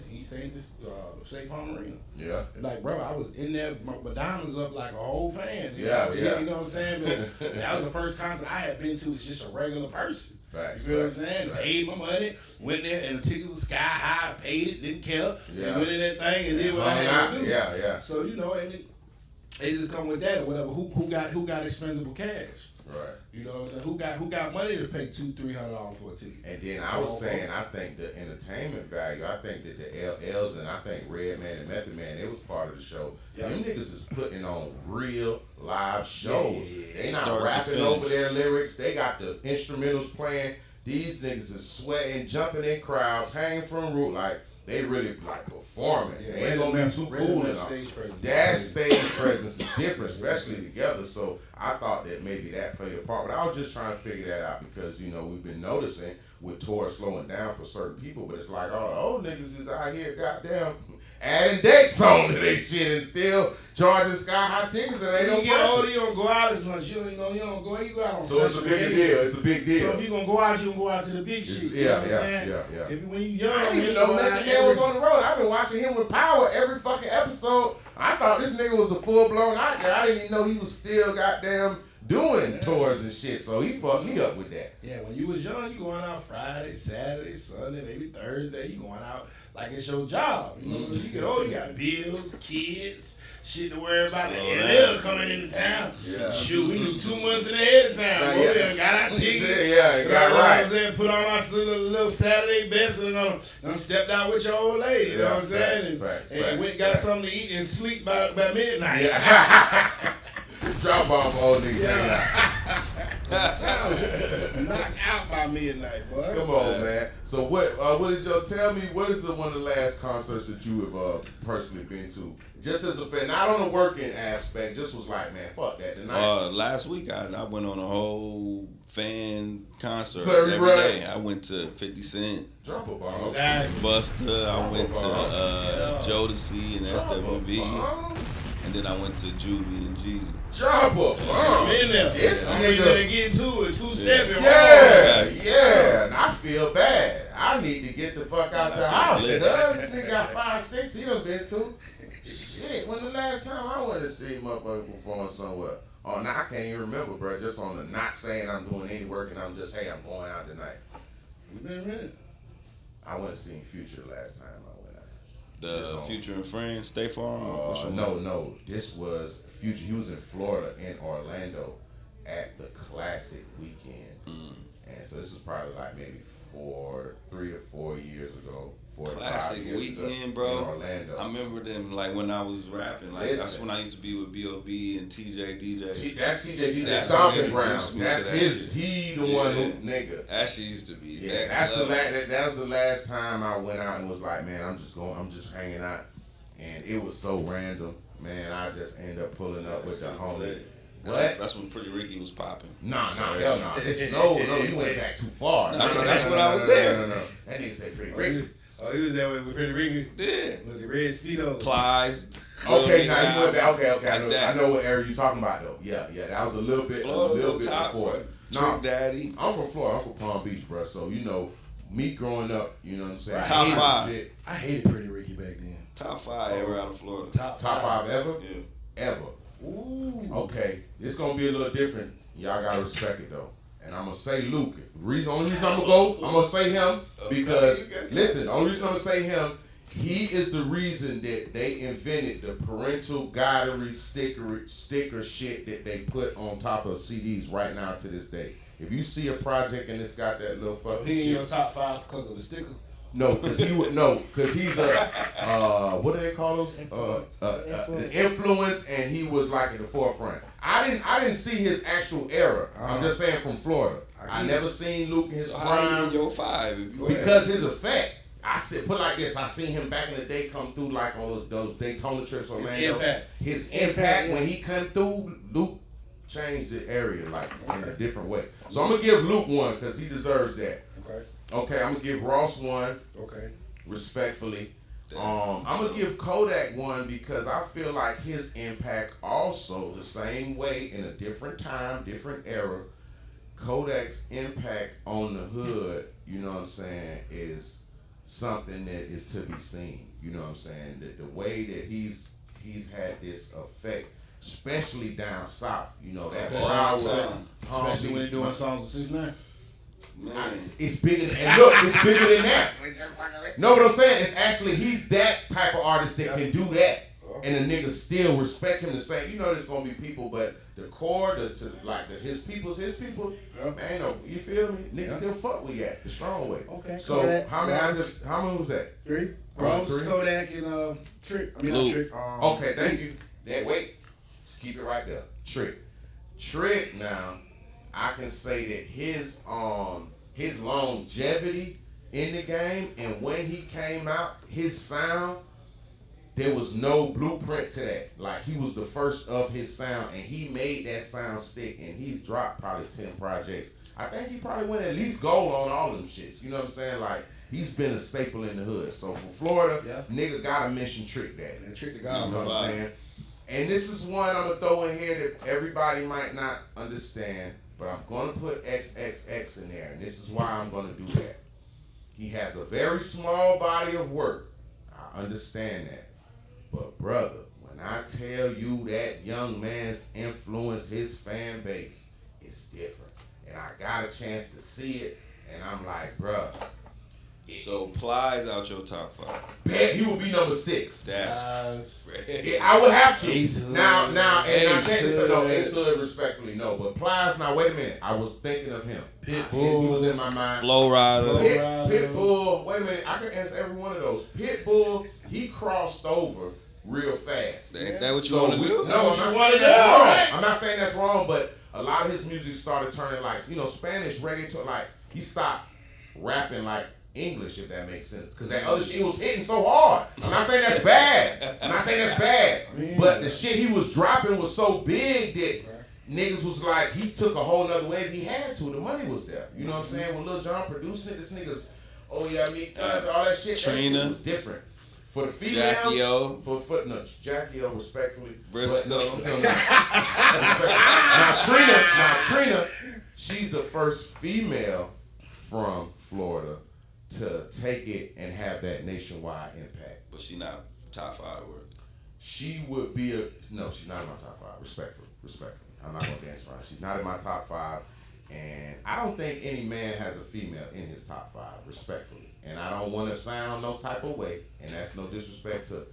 State Farm Arena. Yeah. Like, bro, I was in there, my diamonds up like a whole fan. You know what I'm saying? But that was the first concert I had been to as just a regular person. Facts. You know what I'm saying? Paid my money, went there, and the ticket was sky high, paid it, didn't care. Went in that thing and did what I had to do. Yeah. So, and it just come with that or whatever. Who got expendable cash? Right. You know what I'm saying? Who got money to pay $200-$300 for a ticket? And then I was saying, I think the entertainment value, I think that the LLs and I think Redman and Method Man, it was part of the show. Yep. Them niggas is putting on real live shows. They not rapping over their lyrics. They got the instrumentals playing. These niggas is sweating, jumping in crowds, hanging from roof like. They really like performing. They ain't gonna be too cool enough. That stage presence is different, especially together. So I thought that maybe that played a part. But I was just trying to figure that out because, we've been noticing with tours slowing down for certain people. But it's like, all the old niggas is out here, goddamn, adding dates on to their shit and still charging sky high tickets. And they don't get older, you don't go out as much. You don't go. You go out on. So it's a big deal. It's a big deal. So if you gonna go out, you gonna go out to the big shit. Yeah. When you young, I didn't know Method Man was on the road. I've been watching him with Power every fucking episode. I thought this nigga was a full blown actor. I didn't even know he was still goddamn doing tours and shit. So he fucked me up with that. Yeah, when you was young, you going out Friday, Saturday, Sunday, maybe Thursday. You going out like it's your job. When you get older, you got bills, kids, shit to worry about. The LL coming into town. Yeah. Shoot, we knew 2 months ahead of time. We got our tickets. Got right. Put on our little Saturday best and done stepped out with your old lady. You know what I'm saying? And went and got something to eat and sleep by midnight. Yeah. Drop off old niggas. Knocked out by midnight, boy. Come on, man. So what did y'all tell me? What is one of the last concerts that you have personally been to? Just as a fan, not on the working aspect. Just was like, man, fuck that tonight. Last week I went on a whole fan concert every day. I went to 50 Cent. Drop a bomb. Buster. I went to Jodeci and SWV. And then I went to Juvie and Jeezy. Drop a bomb. This nigga get to it, two-stepping. Yeah. And I feel bad. I need to get the fuck out the house. This nigga got 5, 6. He done been to. Shit, when the last time I went to see motherfucker perform somewhere? Oh, now I can't even remember, bro. Just on the not saying I'm doing any work and I'm just, hey, I'm going out tonight. You been ready? I went to see Future last time I went out. The Future and Friends, State Farm? No. This was Future. He was in Florida, in Orlando, at the Classic Weekend. And so this was probably like maybe 3 to 4 years ago. Classic weekend, bro. In Orlando. I remember them like when I was rapping. Like that's when I used to be with B.O.B. and TJ DJ. That's TJ DJ. That's Stomping Ground. That's his. Shit. He the one who nigga. That shit used to be. Yeah, next level. That was the last time I went out and was like, man, I'm just hanging out, and it was so random, man. I just ended up pulling up with the homie. That's when Pretty Ricky was popping. Nah, hell no. No, you went back too far. That's when I was there. No. That nigga said Pretty Ricky. Oh, he was there with Pretty Ricky? Yeah. With the red Speedos. Plies. Okay, now you went back. Okay. Like I know what area you talking about though. Yeah. That was a little bit top before. Trick Daddy. I'm from Florida. I'm from Palm Beach, bro. So me growing up, you know what I'm saying. Top 5. I hated Pretty Ricky back then. Top 5 ever out of Florida. Top 5 ever. Yeah. Ever. Ooh. Okay, it's gonna be a little different. Y'all gotta respect it though. And I'm gonna say Luke. Only reason I'm gonna say him because listen, the only reason I'm gonna say him, he is the reason that they invented the parental guidery sticker shit that they put on top of CDs right now to this day. If you see a project and it's got that little fucking he in shit, your top 5 because of the sticker? No, because he's a what do they call those? Influence, and he was like in the forefront. I didn't see his actual era. I'm just saying from Florida. I never seen Luke in his so prime. how you your 5? Because his effect. I said, put like this. I seen him back in the day come through like on those Daytona trips, Orlando. His impact when he come through, Luke changed the area like in a different way. So I'm gonna give Luke 1 because he deserves that. Okay, I'm gonna give Ross 1. Okay. Respectfully. I'm gonna give Kodak 1 because I feel like his impact also the same way in a different time, different era. Kodak's impact on the hood, you know what I'm saying, is something that is to be seen. You know what I'm saying? The way that he's had this effect, especially down south. You know that Broward, especially when he's doing songs with 6ix9ine. It's bigger than and look, it's bigger than that. No, what I'm saying is actually he's that type of artist that can do that, and the niggas still respect him the same. You know, there's gonna be people, but the core, his people's people. Man, no, you feel me? Niggas still fuck with that the strong way. Okay. So Kodak, how many was that? 3. Ross, Kodak, and Trick. Luke. Trick. Okay, thank you. Wait, just keep it right there. Trick. Now, I can say that his longevity in the game and when he came out, his sound, there was no blueprint to that. Like he was the first of his sound and he made that sound stick and he's dropped probably 10 projects. I think he probably went at least gold on all them shits. You know what I'm saying? Like he's been a staple in the hood. So for Florida, nigga gotta mention Trick Daddy. And Trick the guy. You know what I'm saying? And this is one I'm gonna throw in here that everybody might not understand. But I'm going to put XXX in there, and this is why I'm going to do that. He has a very small body of work. I understand that. But, brother, when I tell you that young man's influence his fan base, it's different. And I got a chance to see it, and I'm like, bruh. So, Plies out your top 5. Bet he will be number 6. That's crazy. I would have to. Now, and I Ace Hood, respectfully, no. But Plies, now, wait a minute. I was thinking of him. Pitbull. He was in my mind. Flow Rider. Pitbull. Wait a minute. I can answer every one of those. Pitbull, he crossed over real fast. Ain't that what you want to do? No, I'm not saying that's wrong. I'm not saying that's wrong, but a lot of his music started turning like, Spanish reggaeton. Like, he stopped rapping like English, if that makes sense. Because that other shit was hitting so hard. I'm not saying that's bad. But the shit he was dropping was so big that niggas was like, he took a whole nother wave. He had to. The money was there. You know what I'm saying? When Lil Jon producing it, this nigga's, all that shit. Trina. That shit was different. For the females, Jackie O. No, Jackie O, respectfully. Briscoe. No. Now Trina, she's the first female from Florida to take it and have that nationwide impact. But she not top 5 worthy. She would be no, she's not in my top 5, respectfully. I'm not gonna dance around. She's not in my top 5. And I don't think any man has a female in his top 5, respectfully. And I don't want to sound no type of way, and that's no disrespect to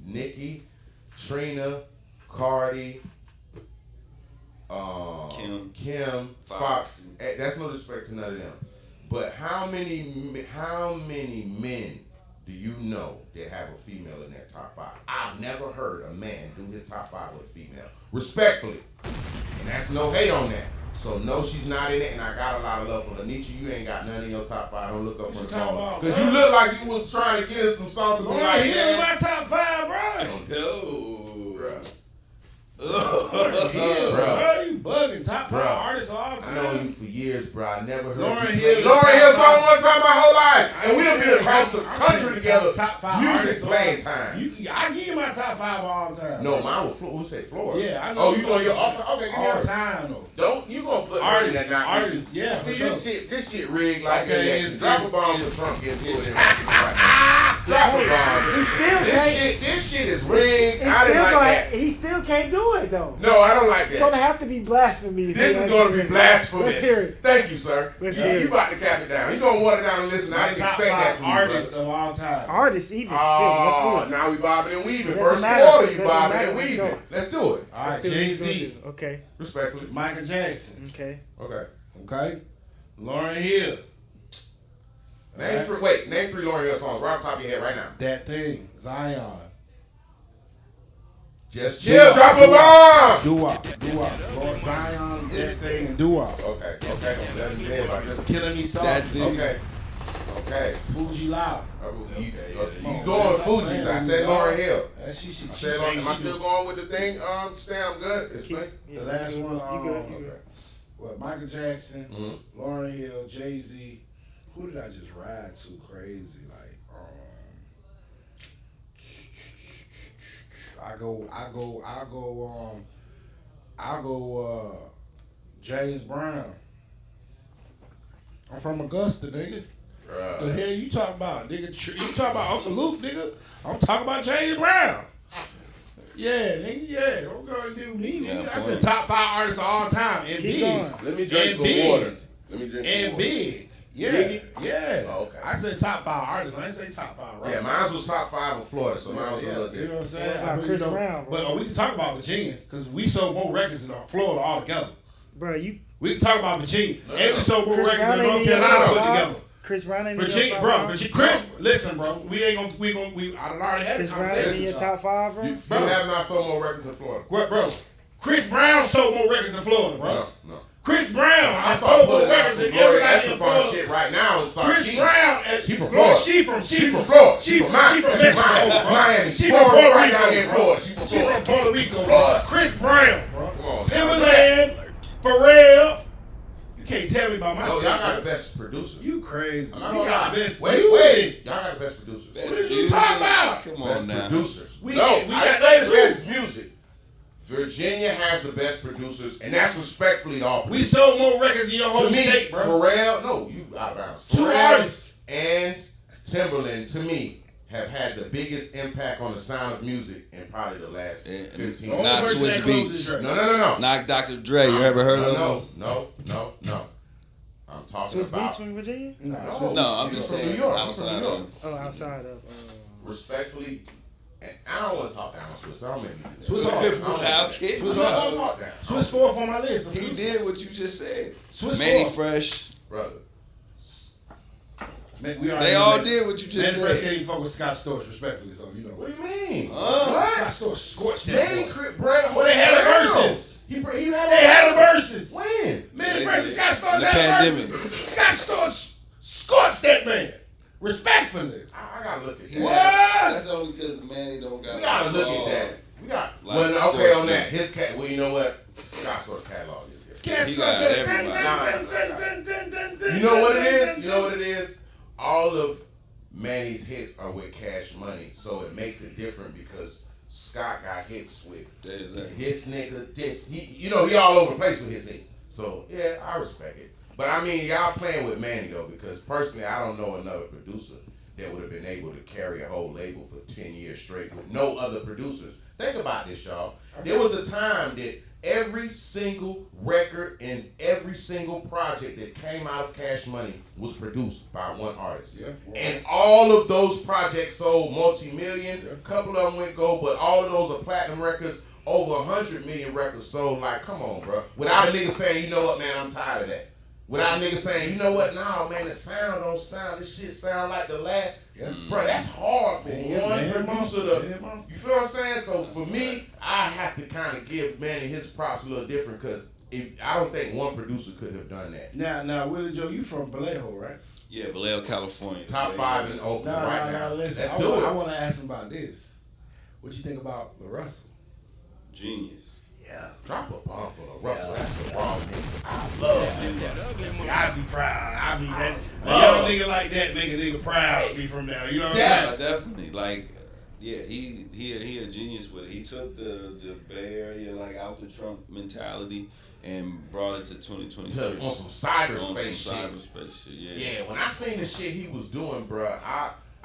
Nicki, Trina, Cardi, Kim, Fox. That's no disrespect to none of them. But how many men do you know that have a female in their top 5? I've never heard a man do his top 5 with a female. Respectfully. And that's no hate on that. So no, she's not in it, and I got a lot of love for her. Nietzsche, you ain't got none in your top 5. Don't look up for the song. Because you look like you was trying to get in some songs to be like, yeah, my top 5, bro. Bro. Bro, you bugging. Top 5 artists of all time. I know you for years, bro. I never heard Lauryn you Hill. play Lauryn Hill song one time my whole life. And we done been across the I'm country saying together. Top 5 music artists playing time. I give you my top 5 of all time. No, mine was Florida. Who said Florida? Yeah, I know. Oh, you on your all time? Okay, give me all her. time though. Don't you gonna put Artists, yeah. See for this shit rigged like Okay, that. it's- Drop a bomb for Trump getting put in. Drop a bomb. This shit is rigged. I didn't like that. He still can't do it though. No, I don't like It's gonna that. have to be blasphemy. This is gonna be blasphemous. Let's hear it. Thank you, sir. Let's hear You it. about to cap it down. You gonna water down and listen. I didn't top expect that 5 from you, artists brother. of all time. Artists even. Oh, Still, let's do it. now we bobbing and weaving. Doesn't First matter. quarter, you Doesn't bobbing matter. and Let's weaving. go. Let's do it. All Let's right, see what he's gonna Jay-Z, do. Okay. Respectfully. Michael Jackson. Okay. Okay. Okay. Lauryn Hill. Name 3 Lauryn Hill songs right off the top of your head right now. That Thing. Zion. Just chill. Drop a bomb. Doo-wop. Lord Zion, That Thing, and Doo-wop. Okay. Let me live. I just Killing Me Soft. That Thing. Okay. Fuji La. You going Fuji's. I said Lauryn Hill. She I said, am I still going with the thing? Stay, I'm good. Explain. The last one, You good. Okay. what, Michael Jackson, Mhm. Lauryn Hill, Jay-Z. Who did I just ride to crazy? Like, I'll go James Brown. I'm from Augusta, nigga. The hell you talking about, nigga? You talking about Uncle Luke, nigga? I'm talking about James Brown. Yeah, nigga, yeah. Don't go and do me, nigga. Yeah, I said top 5 artists of all time. And Keep big. going. Let me drink And some big. water. Let me drink some And water. big. Yeah. Biggie? Yeah. Oh, okay. I said top 5 artists. I didn't say top 5 rappers. Yeah, mine was top 5 of Florida, so mine was a little You know different. what I'm saying? What about But, Chris Brown, bro? But we can talk about Virginia because we sold more records in Florida altogether. Bro, you. We can talk about Virginia. No, And we sold more Chris records Brown in ain't North in your Carolina top put 5? together. Chris Brown ain't in Virginia, your top bro. 5? Chris, listen, bro. I done already had a Chris Brown ain't conversation. in your top 5, bro? You have not sold more records in Florida. What, bro? Chris Brown sold more records in Florida, bro. No. Chris Brown I has saw sold more putting out records some than Gloria everybody in Estefan Florida. shit right now and start Chris cheating. Brown, She from Florida. She from Florida. She from Miami. Mexico, bro. Miami. She Born from Puerto right Rico, down here in bro. Florida. She from She from Florida. Puerto Rico, bro. Florida. Chris Brown, bro. Come on, Timberland, Pharrell. You can't tell me about my No, stuff. y'all got the best producers. You crazy. I'm not We gonna got lie. the best Wait. music. Y'all got the best producers. Best did you music. talk about? Come Best on now. producers. We No, got I didn't say the that best too. music. Virginia has the best producers, and that's respectfully all We producers. sold more records in your whole To me, state, bro. Pharrell, no, you out of bounds. 2 Pharrell artists. and Timberland, to me, have had the biggest impact on the sound of music in probably the last 15 years. Not person Swiss that closes Beats. Drake. No. Not Dr. Dre. You ever heard of him? No. I'm talking Swiss about Beats from Virginia? No, No, I'm just From saying New York. outside From New York. of. Oh, outside of. Respectfully, and I don't want to talk down on Swiss. I don't make you do that. Swiss I don't hard. make you do that. Okay. Swiss hard. I don't talk down. Swiss 4th on my list. He did what you just said. Swiss Manny 4th. Fresh. Brother. They all did what you just Manny Fresh said. can't even fuck with Scott Storch, respectfully, so you know. What do you mean? Scott Storch scorched that Manny boy. Brad, Well, they had the verses. He had They had the verses. When? Manny Fresh and Scott In Storch the had the pandemic. verses. Scott Storch scorched that man. Respectfully. I gotta look at He that. What? got- That's only because Manny don't got. We gotta look at that. We got. Like Well, okay, sports on that. do. His cat. Well, you know what? Scott Storch catalog is different. Can't He suck got that. everybody. You know what it is? You know what it is? All of Manny's hits are with Cash Money, so it makes it different because Scott got hits with his nigga, this. He all over the place with his hits. So yeah, I respect it. But I mean, y'all playing with Manny though, because personally, I don't know another producer that would have been able to carry a whole label for 10 years straight with no other producers. Think about this, y'all. There was a time that every single record and every single project that came out of Cash Money was produced by one artist. Yeah. And all of those projects sold multi-million. A couple of them went gold, but all of those are platinum records over 100 million records sold. Like, come on, bro. Without a nigga saying, you know what, man, I'm tired of that. Without a nigga saying, you know what, nah, man, the sound don't sound. This shit sound like the last. Yeah. Bro, that's hard for one producer to. You feel what I'm saying? So for me, I have to kind of give Manny his props a little different because I don't think one producer could have done that. Now, Willie Joe, you from Vallejo, right? Yeah, Vallejo, California. Top 5 in Oakland right now. Listen, Let's do it. I want to ask him about this. What you think about Russell? Genius. Yeah. Drop a bomb for the Russell. That's the raw nigga. I love that. I be proud. I be that. A young nigga like that make a nigga proud. Be from now. You know what I'm saying? Definitely. Like, yeah, he a genius with it. He took the Bay Area like out the Trump mentality and brought it to 2023 on some cyberspace shit. Yeah. When I seen the shit he was doing, bro,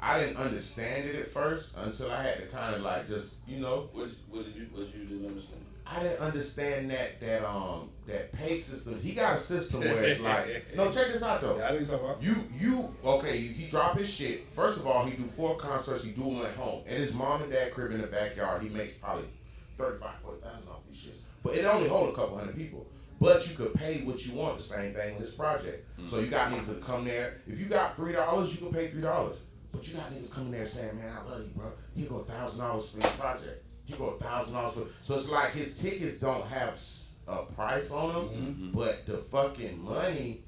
I didn't understand it at first until I had to kind of like just, you know. What you didn't understand? I didn't understand that pay system. He got a system where it's like, no, check this out though. Yeah, I think so. He drop his shit. First of all, he do 4 concerts. He do them at home at his mom and dad crib in the backyard. He makes probably $35,000-$40,000 off these shits, but it only hold a couple hundred people. But you could pay what you want. The same thing with this project. Mm-hmm. So you got niggas that come there. If you got $3, you can pay $3. But you got niggas coming there saying, man, I love you, bro. Here go $1,000 for your project. He go $1,000 for. So it's like his tickets don't have a price on them, mm-hmm. but the fucking money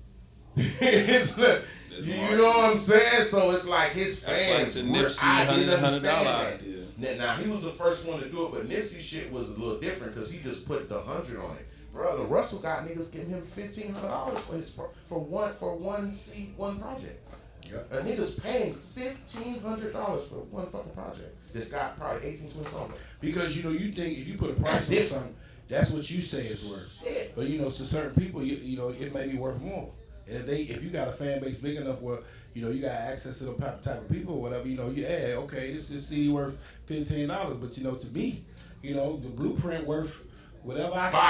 is. You know what I'm saying? So it's like his fans. That's like the Nipsey $100 idea. Now he was the first one to do it, but Nipsey shit was a little different because he just put the 100 on it. Brother, Russell got niggas giving him $1,500 for one project. Yeah. A nigga's paying $1,500 for one fucking project. This got probably 18, 20 songs. Because you think if you put a price on something, that's what you say it's worth. Yeah. But to certain people, you know, it may be worth more. And if you got a fan base big enough where you got access to the type of people or whatever, okay, this is CD worth $15, but to me, the blueprint worth whatever I can.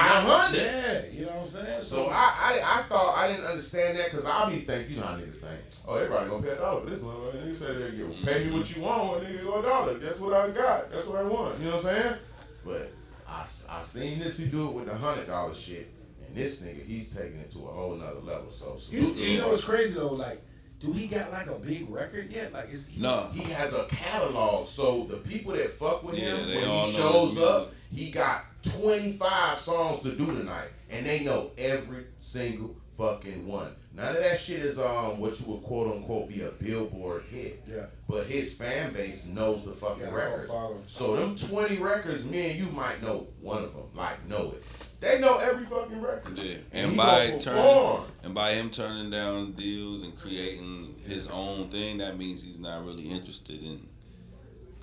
$500. Yeah, you know what I'm saying? So I thought I didn't understand that because I'll be thinking, you know how niggas think, oh, everybody gonna pay $1 for this one. Niggas say they pay me what you want, nigga go $1. That's what I got. That's what I want. You know what I'm saying? But I seen Nipsey do it with the $100 shit, and this nigga, he's taking it to a whole nother level. So you know what's crazy though? Like, do he got like a big record yet? Like, no. He has a catalog. So the people that fuck with him when he shows up, he got 25 songs to do tonight, and they know every single fucking one. None of that shit is what you would quote unquote be a Billboard hit. Yeah. But his fan base knows the fucking records. So them 20 records, me and you might know one of them. Like, know it. They know every fucking record. Yeah. And by him turning down deals and creating his own thing, that means he's not really interested in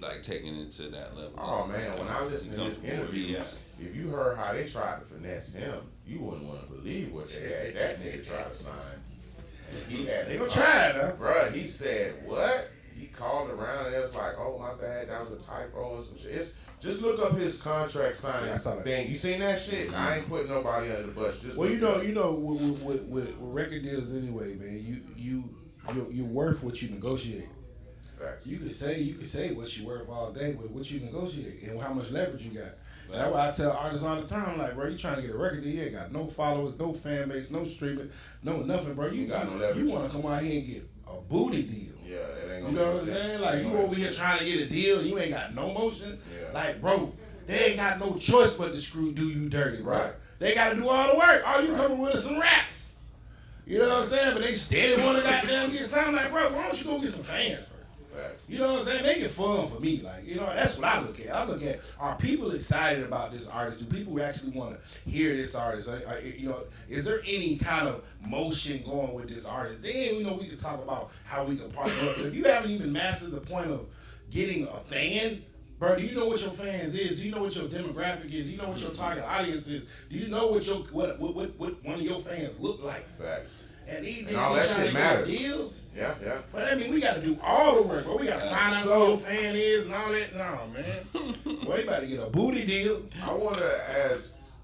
like taking it to that level. Oh man, when I listen to his interviews, if you heard how they tried to finesse him, you wouldn't want to believe what they had that nigga try to sign. They gonna try it, huh? Bruh, he said, what? He called around and it was like, oh my bad, that was a typo and some shit. Just look up his contract signing thing. You seen that shit? Mm-hmm. I ain't putting nobody under the bus. With record deals anyway, man, you're worth what you negotiate. Facts. You can say what you worth all day, but what you negotiate and how much leverage you got. That's why I tell artists all the time, like, bro, you trying to get a record deal, you ain't got no followers, no fan base, no streaming, no nothing, bro. You got no leverage. You want to come out here and get a booty deal. Yeah, that ain't gonna. You know what I'm saying? Like, you over here trying to get a deal, and you ain't got no motion. Yeah. Like, bro, they ain't got no choice but to do you dirty, bro. Right. They got to do all the work. All you coming with is some raps. You know what I'm saying? But they steady want to goddamn get something. Like, bro, why don't you go get some fans? You know what I'm saying? Make it fun for me. Like, that's what I look at. I look at, are people excited about this artist? Do people actually want to hear this artist? Is there any kind of motion going with this artist? Then, we can talk about how we can partner up. If you haven't even mastered the point of getting a fan, bro, do you know what your fans is? Do you know what your demographic is? Do you know what your target audience is? Do you know what one of your fans look like? Facts. And all that shit matters. Deals. Yeah. But I mean, we got to do all the work, bro. We got to find out who your fan is and all that. No, man. Boy, you about to get a booty deal. I want to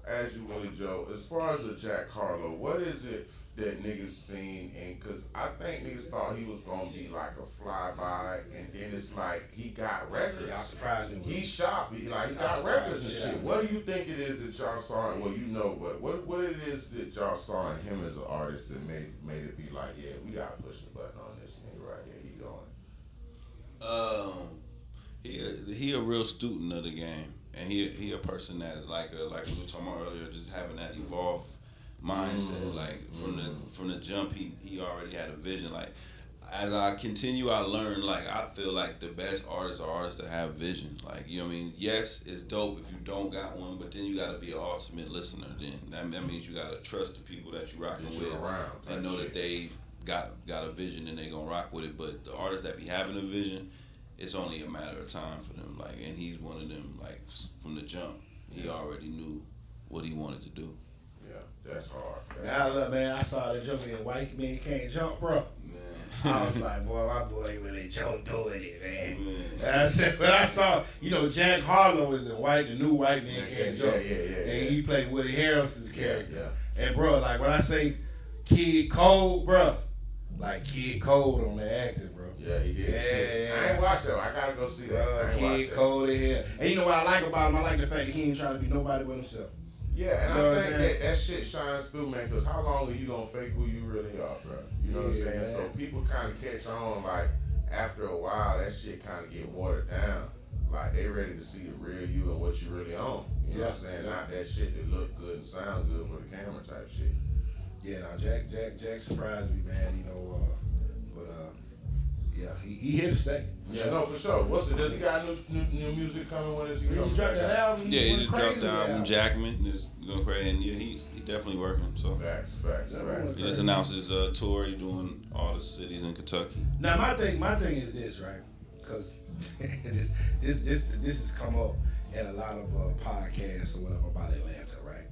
ask you, Willie Joe, as far as the Jack Harlow, what is it that niggas seen, and cause I think niggas thought he was gonna be like a flyby, and then it's like he got records. Y'all surprised me. He shot, he got records and shit. What do you think it is that y'all saw? Well, you know, but what it is that y'all saw in him as an artist that made it be like, yeah, we gotta push the button on this nigga right here. He going. He a real student of the game, and he a person that like we were talking about earlier, just having that evolved mindset. Like from the jump, he already had a vision. Like as I continue, I learn. Like I feel like the best artists are artists that have vision. Like you know what I mean. Yes, it's dope if you don't got one, but then you got to be an ultimate listener. Then that means you got to trust the people that you rocking with and know that they've got a vision and they gonna rock with it. But the artists that be having a vision, it's only a matter of time for them. Like, and he's one of them. Like from the jump, he already knew what he wanted to do. Yeah, that's hard. Now look, man, I saw that jumping in white men can't jump, bro. I was like, boy, my boy really Joe doing it, man. And I said, but I saw, Jack Harlow is in white, the new white man can't jump. And he played Woody Harrelson's character. And bro, like when I say Kid Cold, bro, like Kid Cold on the acting, bro. Yeah, he did. Yeah. I ain't watched that. I gotta go see that. Kid Cold in here. And you know what I like about him? I like the fact that he ain't trying to be nobody but himself. Yeah, and I think that shit shines through, man, because how long are you going to fake who you really are, bro? You know what I'm saying? Man. So people kind of catch on, like, after a while, that shit kind of get watered down. Like, they ready to see the real you and what you really own. You know what I'm saying? Not that shit that look good and sound good for the camera type shit. Yeah, no, Jack surprised me, man, yeah, he here to stay. Yeah, no, for sure. Does he got new music coming? When is he just dropped that album. Yeah, he just dropped the album. Jackman is going crazy, and yeah, he definitely working. So facts. He just announced his tour. He doing all the cities in Kentucky. Now my thing is this, right? Because this has come up in a lot of podcasts or whatever about Atlanta, right?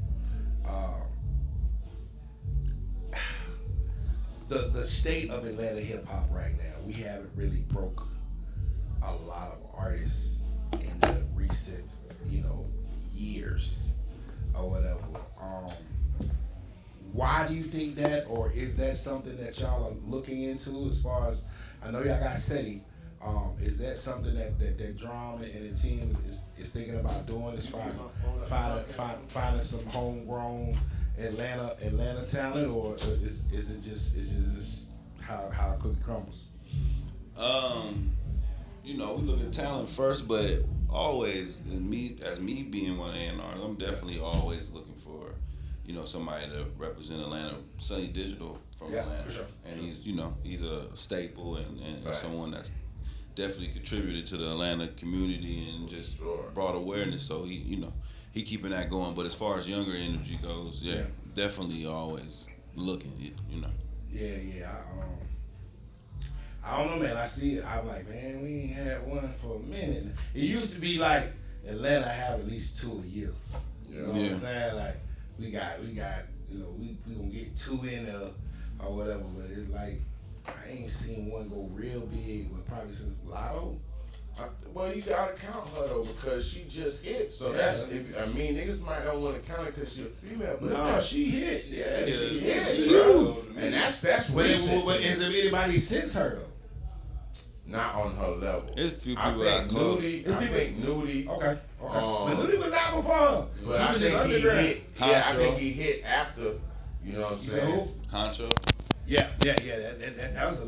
The state of Atlanta hip hop right now, we haven't really broke a lot of artists in the recent, years or whatever. Why do you think that, or is that something that y'all are looking into? As far as I know, y'all got SETI. Is that something that Drum and the team is thinking about doing? As far as finding some homegrown Atlanta talent, or is it just how cookie crumbles? We look at talent first, but always, as me being one of A&Rs, I'm definitely always looking for, somebody to represent Atlanta. Sonny Digital from Atlanta, for sure. And he's a staple and someone that's definitely contributed to the Atlanta community and just brought awareness. So he keeping that going. But as far as younger energy goes, definitely always looking. Yeah. I don't know, man. I see it. I'm like, man, we ain't had one for a minute. It used to be like Atlanta have at least 2 a year. You know what I'm saying? Like we got, we gonna get 2 in there or whatever. But it's like I ain't seen one go real big. But probably since Lotto. Well, you gotta count her though because she just hit. So niggas might not want to count it because she's a female. But no, she hit. Yeah, she hit. She huge. And that's recent. But is there anybody since her though? Not on her level. There's a few people out close. I think Nudie. Okay. But Nudie was out before her. But I think he hit. Yeah, I think he hit after. You know what I'm saying? Honcho. Yeah. That was the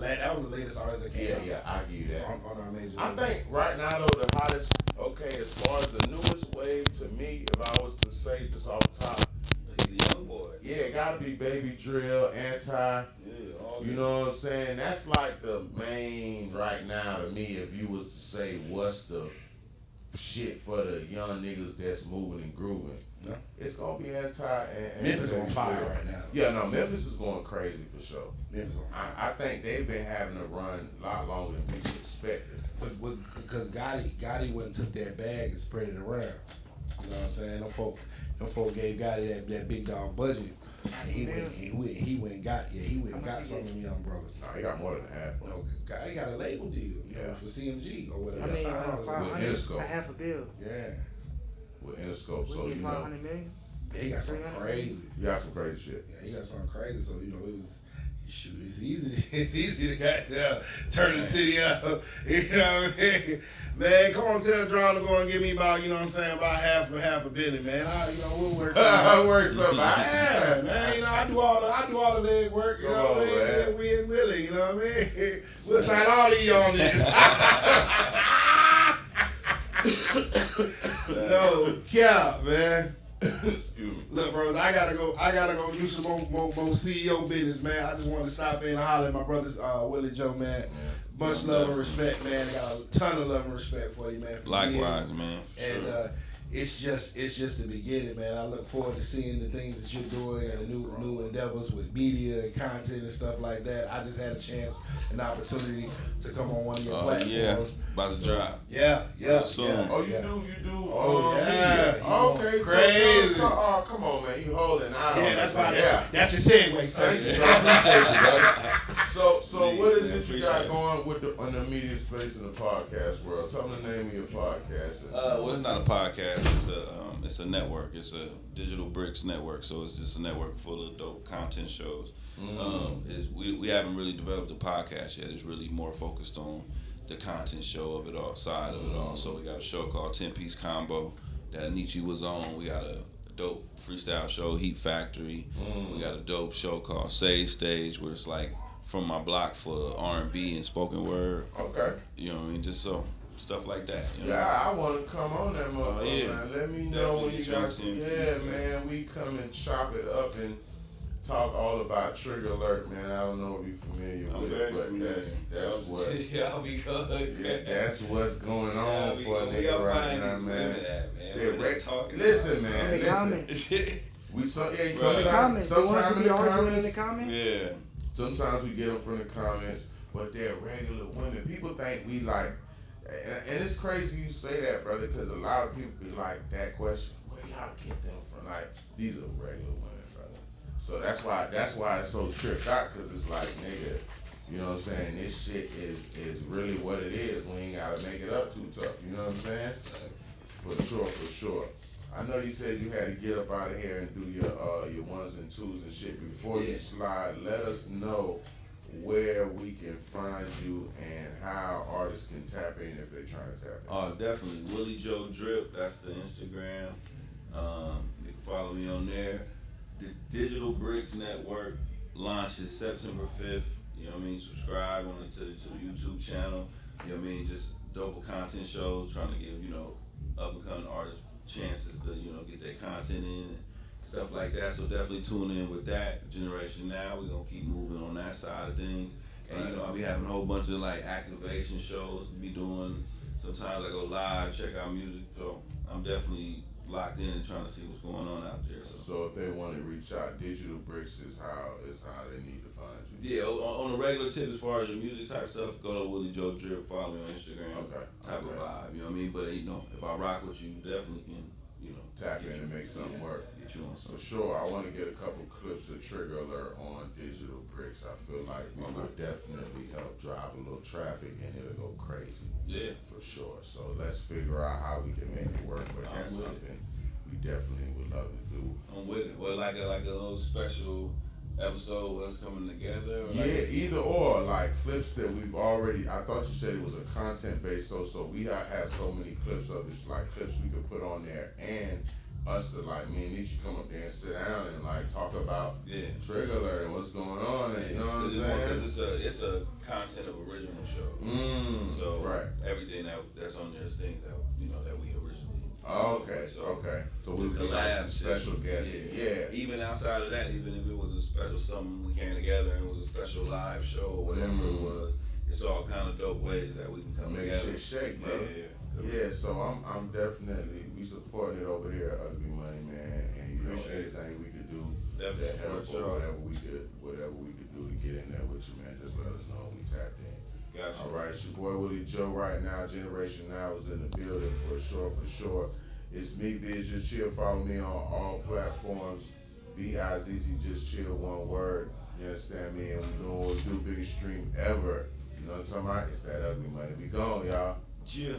latest artist that came out. Yeah, I give you that. On our major. I think right now though the hottest. Okay, as far as the newest wave to me, if I was to say just off the top, the young boy. Yeah, it gotta be Baby Drill, Anti. You know what I'm saying? That's like the main right now to me. If you was to say what's the shit for the young niggas that's moving and grooving, it's gonna be Anti and Memphis on fire right now. Yeah, no, Memphis is going crazy for sure. Memphis on fire. I think they've been having to run a lot longer than we expected. But because Gotti went and took that bag and spread it around. You know what I'm saying? Them folk gave Gotti that big dog budget. And he went and got some of them young brothers. No, he got more than half. No, Gotti got a label deal, for CMG or whatever. With Interscope. $500,000. Yeah. With Interscope, so $500 million. Yeah, he got something crazy. You got some crazy shit. Yeah, he got something crazy. So it was. Shoot, it's easy. It's easy to goddamn turn the city up. You know what I mean? Man, come on, tell John to go and give me about, you know what I'm saying, about half a billion, man. We'll work something. Work something out. Yeah, man. You know, I do all the leg work. You know what I mean? Man. We in Willie. You know what I mean? We'll sign all of you on this. No cap, man. Excuse me. Look, bros, I gotta go do some more CEO business, man. I just wanted to stop in and holler at my brothers, Willie Joe, man. Much love and respect, man. I got a ton of love and respect for you, man. For Likewise, years. man. For And sure. it's just the beginning, man. I look forward to seeing the things that you're doing and the new endeavors with media and content and stuff like that. I just had a chance, an opportunity to come on one of your platforms. Yeah, about to drop. Yeah. Soon. Oh, you yeah. do. Oh, yeah. Okay, Crazy. Oh, come on, man. You holding out on Yeah, that's this. fine. Yeah. That's your segue, son. Thank you. I appreciate you, brother. So Please, what is man, it you appreciate got it. going with on the media space in the podcast world? Tell me the name of your podcast. Well, it's not a podcast. It's a network. It's a Digital Bricks network. So it's just a network full of dope content shows. We haven't really developed a podcast yet. It's really more focused on the content show of it all, side of it all. So we got a show called 10-Piece Combo that Nietzsche was on. We got a dope freestyle show, Heat Factory. We got a dope show called Sage Stage, where it's like from my block for R&B and spoken word. Okay. You know what I mean? Just so stuff like that. You know? Yeah, I want to come on that motherfucker, yeah. man. Let me know Definitely when you get you on guys. 10 Yeah, piece, man. We come and chop it up and talk all about Trigger Alert, man. I don't know if you're familiar I'm with very it, but familiar. that's what. Yeah, I'll be good. Yeah, that's what's going on for a we nigga gotta right find now, these man. women at, man. They're What right. they talking Listen, about? man. In the Listen. comments. We so yeah. In the comments. The ones who be arguing in the comments. Yeah. Sometimes we get them from the comments, but they're regular women. People think we like, and it's crazy you say that, brother, because a lot of people be like that question. Where y'all get them from? Like these are regular women, brother. So that's why it's so tripped out, because it's like, nigga, you know what I'm saying? This shit is really what it is. We ain't gotta make it up too tough. You know what I'm saying? For sure. I know you said you had to get up out of here and do your ones and twos and shit. Before you slide, let us know where we can find you and how artists can tap in if they're trying to tap in. Oh, definitely. Willie Joe Drip, that's the Instagram. You can follow me on there. The Digital Bricks Network launches September 5th. You know what I mean? Subscribe to the YouTube channel. You know what I mean? Just dope content shows, trying to give, up and coming artists chances to, get their content in and stuff like that. So definitely tune in with that. Generation Now, we're gonna keep moving on that side of things. And I'll be having a whole bunch of like activation shows to be doing. Sometimes I go live, check out music. So I'm definitely locked in and trying to see what's going on out there. So if they want to reach out, Digital Bricks is how they need to find you. Yeah, on the regular tip as far as your music type stuff, go to Willie Joe Drip, follow me on Instagram. Okay. Type of vibe, you know what I mean? But if I rock with you, definitely can, Tap in and make something work. Get you on For something. sure, I want to get a couple clips of Trigger Alert on Digital Bricks. I feel like we will definitely help drive a little traffic and it'll go crazy. Yeah. For sure. So let's figure out how we can make it work. But that's I'm with something we definitely would love to do. I'm with it. Well, like a little special episode of us coming together. Or Yeah, either or, like clips that we've already. I thought you said it was a content based, so we have so many clips of it, like clips we could put on there, and us to like me and Nietzsche come up there and sit down and like talk about Trigger Alert and what's going on, and you know what I'm saying? Because it's a content of original show. So everything that's on there is things that that we originally. Okay. So we could have some special guests. Yeah. Even outside of that, even if it was a special something we came together and it was a special live show or whatever it was, it's all kind of dope ways that we can come make together. shit shake, bro. Yeah. So I'm definitely we supporting it over here at Ugly Money, man, and anything we could do Definitely to help support or whatever we could do to get in there with you, man. Just let us know. We tapped in. Gotcha. All right, it's your boy Willie Joe right now. Generation Now is in the building for sure. It's me, BIzzJustChill. Follow me on all platforms. BIzzJustChill, one word. You understand me? And we're doing what we do, biggest stream ever. You know what I'm talking about? It's that Ugly Money. We gone, y'all. Yeah.